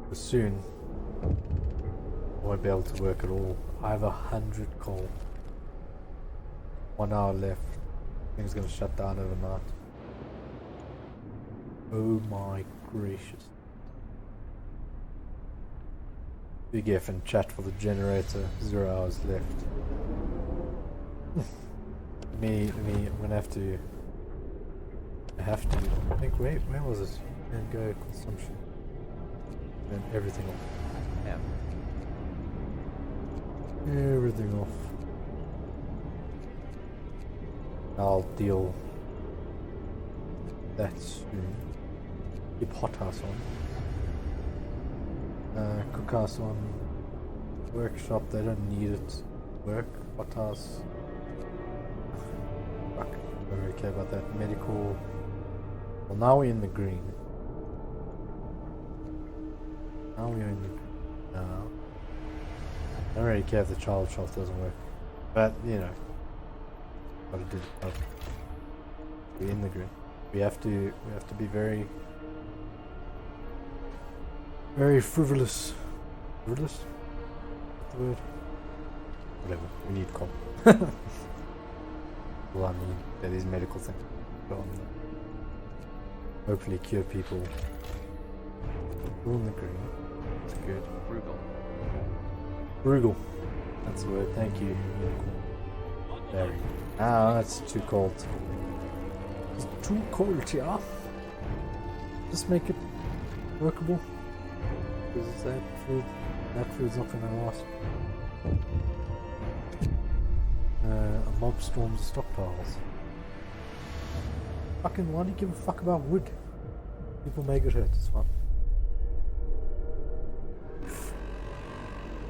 But soon, I won't be able to work at all. I have 100 coal. 1 hour left. Thing's gonna shut down overnight. Oh my gracious. Big F in chat for the generator. 0 hours left. I'm gonna have to I have to. I think, wait, where was it? And go consumption. And everything off. F. Everything off. I'll deal that soon. Keep hothouse on. Cookhouse on. Workshop, they don't need it. Work, hothouse. Fuck, I don't really care about that. Medical. Well, now we're in the green. Now we're in the green. Now. I don't really care if the child shelf doesn't work. But, you know. Gotta do it. We're in the green. We have to be very frivolous. Frivolous? What's the word? Whatever. We need coal. Well, I mean, yeah, these medical things go on there. Hopefully cure people. We're in the green. That's good. Frugal. Frugal. That's the word. Thank you. Very. Ah, that's too cold. It's too cold, yeah. Just make it workable. Because that food's not gonna last. A mob storms the stockpiles. Fucking, why do you give a fuck about wood? People may get hurt, it's fine.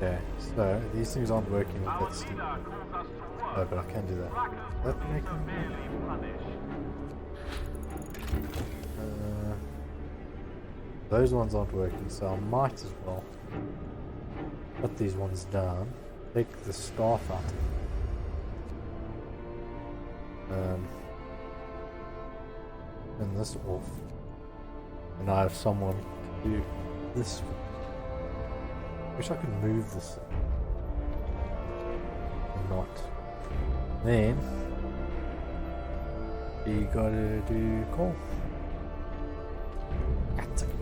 Yeah, so these things aren't working with that steam. Oh, but I can do that. That make them those ones aren't working, so I might as well put these ones down. Take the staff out. Turn this off. And I have someone to do this. Wish I could move this or not. Then you gotta do coal.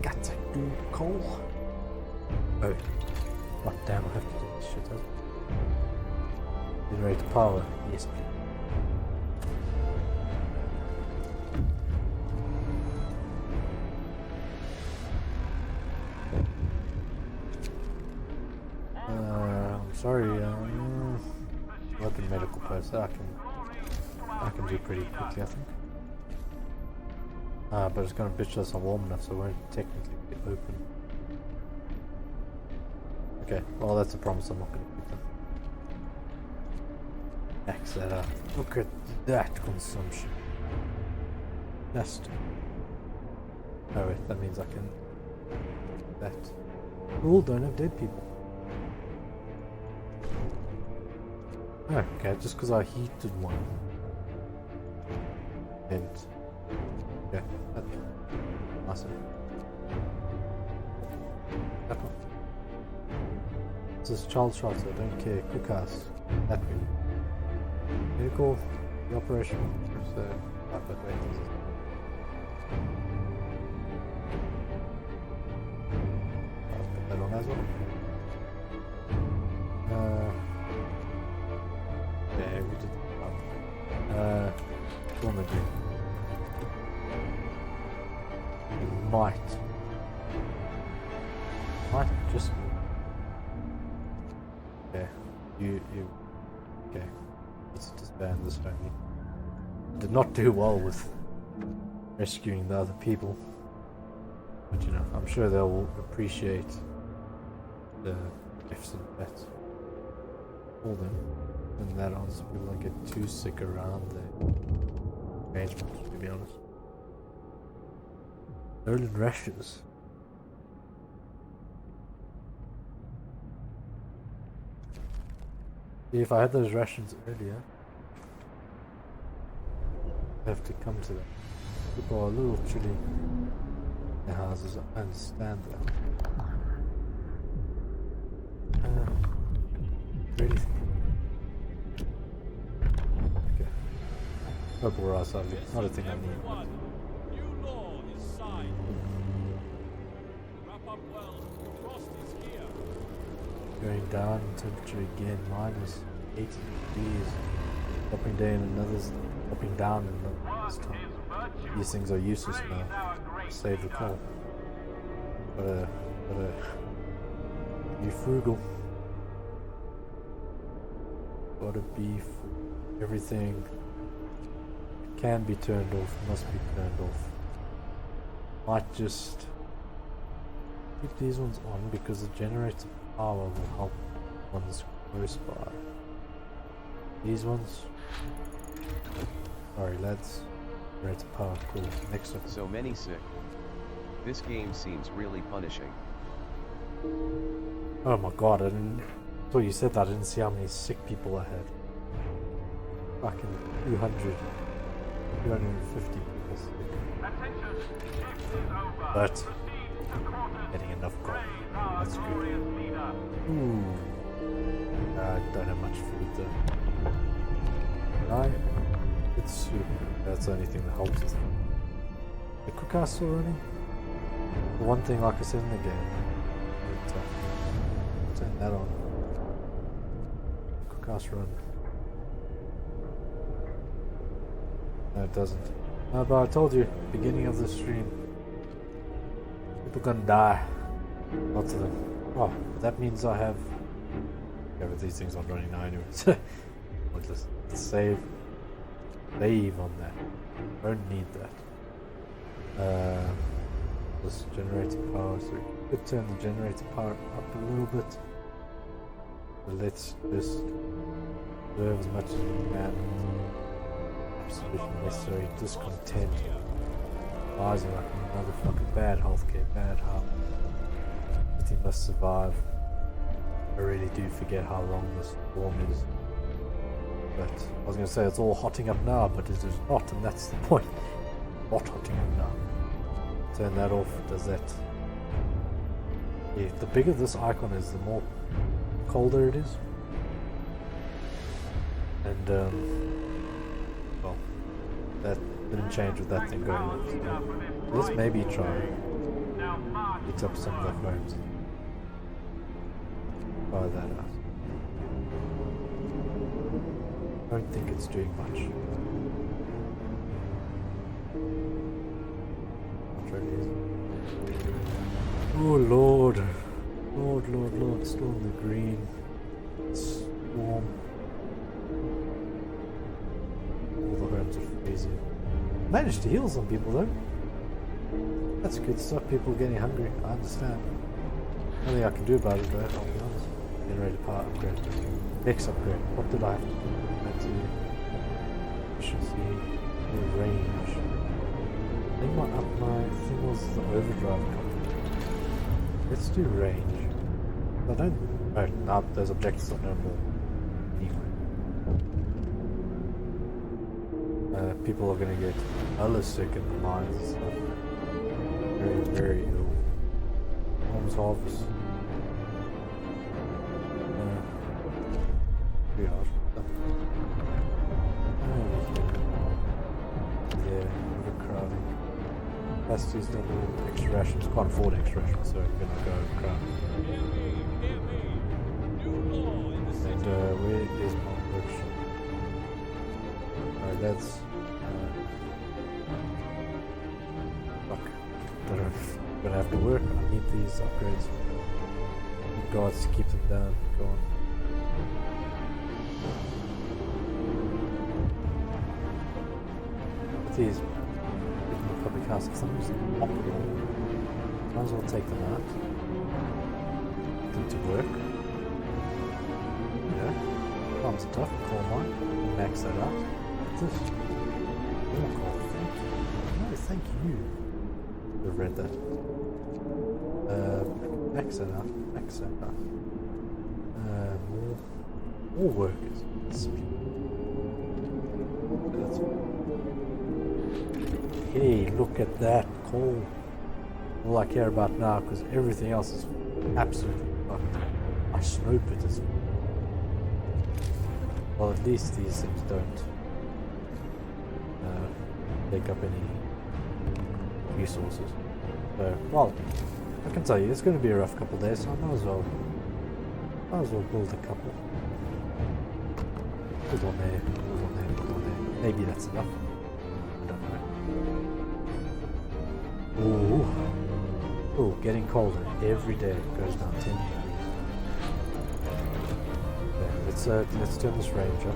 Gotta do coal. Oh, god damn! I have to do this shit up. Generate power. Yes, please. I'm sorry, like a medical person, I can do pretty quickly, I think. But it's gonna bitch us not warm enough, so it won't technically be open. Okay, well that's a promise I'm not gonna keep them. Max that up. Look at that consumption. Just. Oh wait, that means I can. That. All don't have dead people. Okay, just because I heated one. And yeah, that awesome. That one. This is child shelter, don't care. Cookhouse. That one. Medical, the operation. So, but wait. I'll put that on as well. Yeah, we did what am I doing? Might just you okay. Let's disband this family. Did not do well with rescuing the other people. But you know, I'm sure they'll appreciate the gifts and pets. All them. And that honestly, people don't get too sick around the arrangement, to be honest. Nolan rashes. See, if I had those rations earlier, I have to come to them. People are a little chilly in their houses, I understand that. Really? Purple rice, not a thing I need. New law is signed. Wrap up well. Frost is here. Going down in temperature again, minus 80 degrees. Dropping down another time. these things are useless now. Save the coal. Gotta be frugal. Gotta be everything can be turned off, must be turned off. Might just keep these ones on because the generator power will help ones close by. These ones, sorry lads, generator power, cool. Next up. So many sick. This game seems really punishing. Oh my god, I didn't, until you said that I didn't see how many sick people I had. Fucking 250 people sick. Attention, shift is over. But Proceed to quarters. getting enough gold. Praise our That's good. glorious leader. Ooh. I don't have much food though. It's soup. That's the only thing that helps us. The cookhouse still running? The one thing, like I said in the game, turn that on. Cookhouse run. No, it doesn't. No, but I told you, beginning of the stream, people gonna die. Lots of them. Oh, that means I have. Yeah, but these things aren't running now anyway. Pointless. Let's save on that. Don't need that. This generator power, so we could turn the generator power up a little bit. But let's just reserve as much as we can. Absolutely necessary. Discontent. Rising like another fucking bad healthcare, bad health. Everything must survive. I really do forget how long this storm is. But I was going to say it's all hotting up now, but it is not, and that's the point. Not hotting up now. Turn that off, does that. Yeah, the bigger this icon is, the more colder it is. And, well, that didn't change with that thing going off. So let's maybe try heat up some of the frames. Try that out. I don't think it's doing much. Not really, is it? Oh Lord. Lord, still in the green. It's warm. All the homes are freezing. Managed to heal some people though. That's good stuff, people getting hungry, I understand. Nothing I can do about it though, I'll be honest. Generator power upgrade. Next upgrade. What did I have to do? Efficiency, range. I think my thing was the overdrive company. Let's do range. I don't. Oh, no, those objectives are no more. Anyway. People are gonna get hella sick in the mines and stuff. Very, very ill. Homes harvest. Pretty hard. Yeah, overcrowding. Capacity's double, extra rations. Can't afford extra rations, so we're gonna go overcrowd. Hear me. New law in the city. And where is my workshop? Alright, that's. Fuck. Gonna have to work. I need these upgrades. Need guards to keep them down. Go on. These in the public house, for some reason, operable. Might as well take them out. Put them to work. Yeah. Farm's tough, coal mine. Max that out. What's this? Oh god, thank you. No, thank you. I've read that. Max that out. Max that out. More workers. That's hey, look at that coal. All I care about now, because everything else is absolutely fucked. My snow pit is. Well, at least these things don't take up any resources. So, well, I can tell you, it's going to be a rough couple of days, so I might as well build a couple. Build one there, build one there, build one there. Maybe that's enough. I don't know. Ooh. Ooh, getting colder every day. It goes down 10 degrees. Okay, let's turn this range up.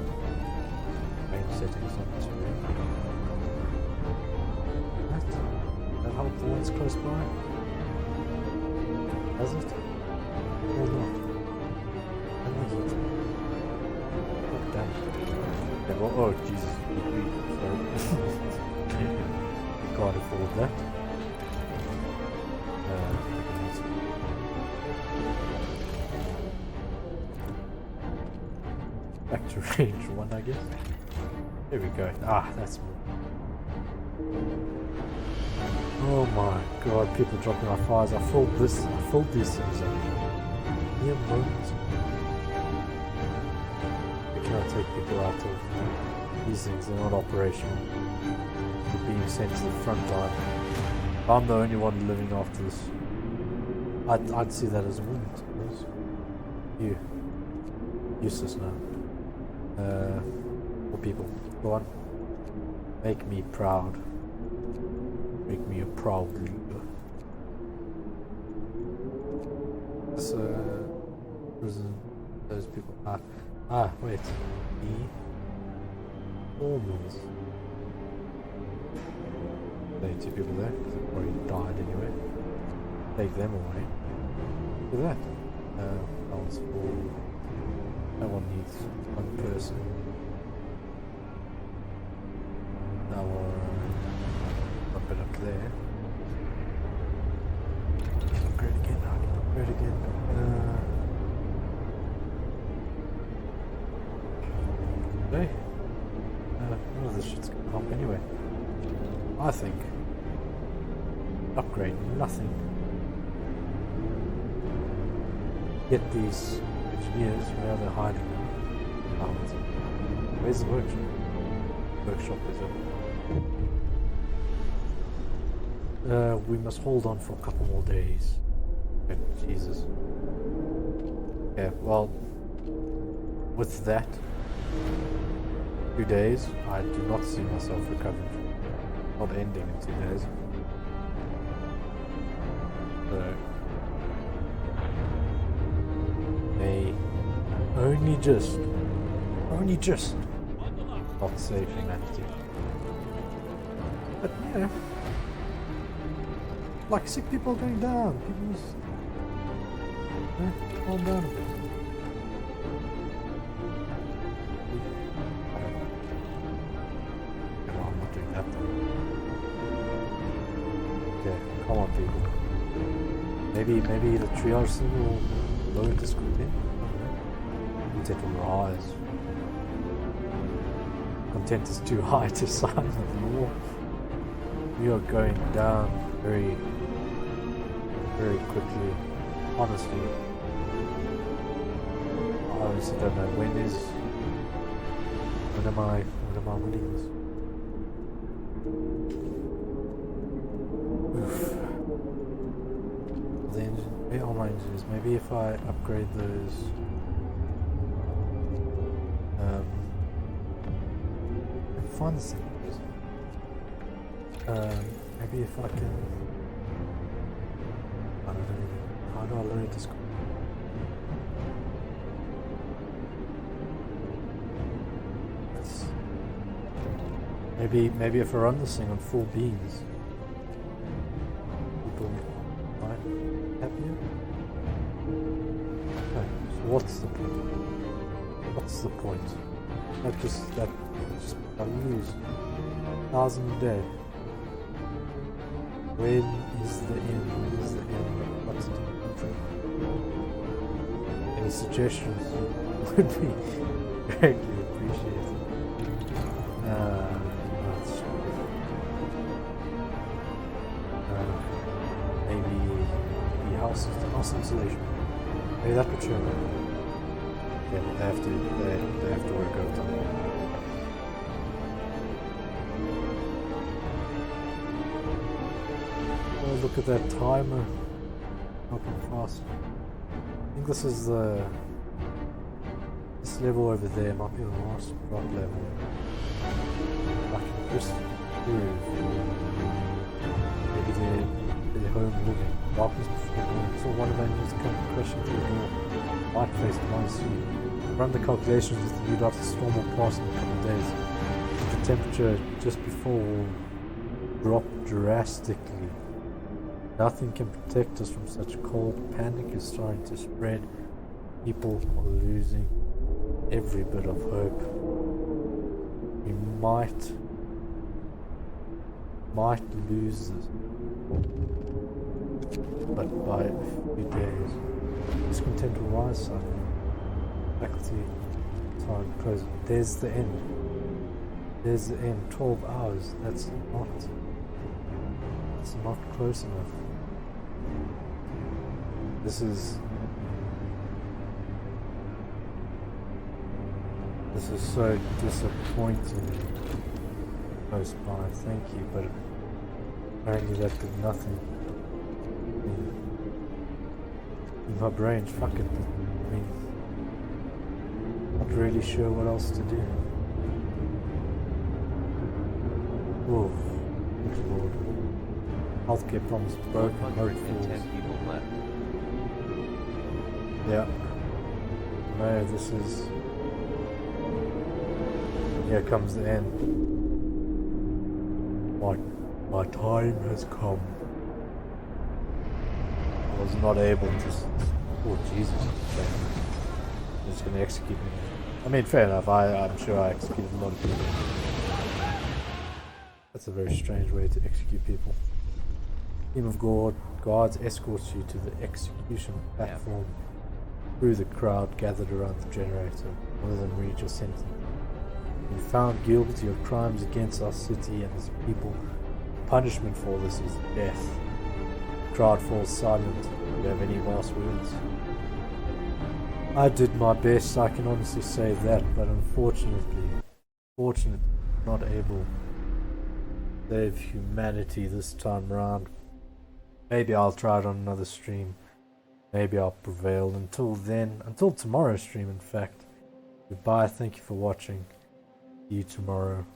Range settings on 2. What? That help the ones close by? Does it? Or not? When is it? Oh, damn. Okay, well, oh, Jesus. Sorry. You can't afford that. Back to range 1, I guess. There we go. Ah, that's more. Oh my god, people dropping off fires. I filled these things up. Mere moments. We cannot take people out of these things, they're not operational. They're being sent to the front line. I'm the only one living after this. I'd see that as a win, I suppose. You. Useless now. For people. Go on. Make me proud. Make me a proud leader. So, those people. Wait. Normals. There are 2 people there. They've already died anyway. Take them away. Look at that. Balance for. No one needs 1 person. Now up it up there. Upgrade again. Upgrade again. Okay. None of this shit's gonna help anyway. I think. Upgrade nothing. Get these engineers, where are they hiding now? Where's the workshop? Workshop is over. We must hold on for a couple more days. Oh, Jesus. Yeah, well, with that, 2 days, I do not see myself recovering from it. Not ending in 2 days. So, they only just not save humanity. But yeah, like sick people going down. People just calm down a bit. No, I'm not doing that. Okay, come on, people. Maybe the triage thing will lower the scrutiny. Content will rise. Content is too high to sign the war. We are going down very, very quickly. Honestly, I honestly don't know when am I winning this? Oof. Where are my engineers? Maybe if I upgrade those. Find the things. Maybe if I can. I don't know. How do I load this? Maybe if I run this thing on full beams, people might be happier. Okay, so what's the point? What's the point? That just I lose 1,000 a day. When is the end? When is the end? What's the country? Any suggestions would be greatly appreciated. Maybe house insulation. Maybe that would show. Yeah, they have to work overtime. Oh, look at that timer. Helping fast. I think this is this level over there might be the last drop level. Like just prove. Maybe their home living. Darkness before dawn. Saw one of them just come crashing through the door. White-faced monsoon. Run the calculations with the lead after storm will pass in a couple of days. The temperature just before will drop drastically. Nothing can protect us from such cold. Panic is starting to spread. People are losing every bit of hope. We might lose this, but by a few days. Discontent will rise suddenly. Faculty time close. There's the end. There's the end. 12 hours. That's not close enough. This is so disappointing. Close by, thank you, but apparently that did nothing. In my brain, fuck it. I mean, not really sure what else to do. Oh, good lord. Healthcare problems broken, hope 110 falls. people left. Yeah. No, this is... Here comes the end. My time has come. I was not able to... Oh, Jesus. They're just going to execute me. I mean, fair enough. I'm sure I executed a lot of people. That's a very strange way to execute people. Team of guards escorts you to the execution platform. Through the crowd gathered around the generator. One of them read your sentence. You found guilty of crimes against our city and its people. Punishment for this is death. The crowd falls silent. Do you have any last words? I did my best, I can honestly say that, but unfortunately, not able to save humanity this time around. Maybe I'll try it on another stream. Maybe I'll prevail. Until then, until tomorrow's stream in fact. Goodbye, thank you for watching. See you tomorrow.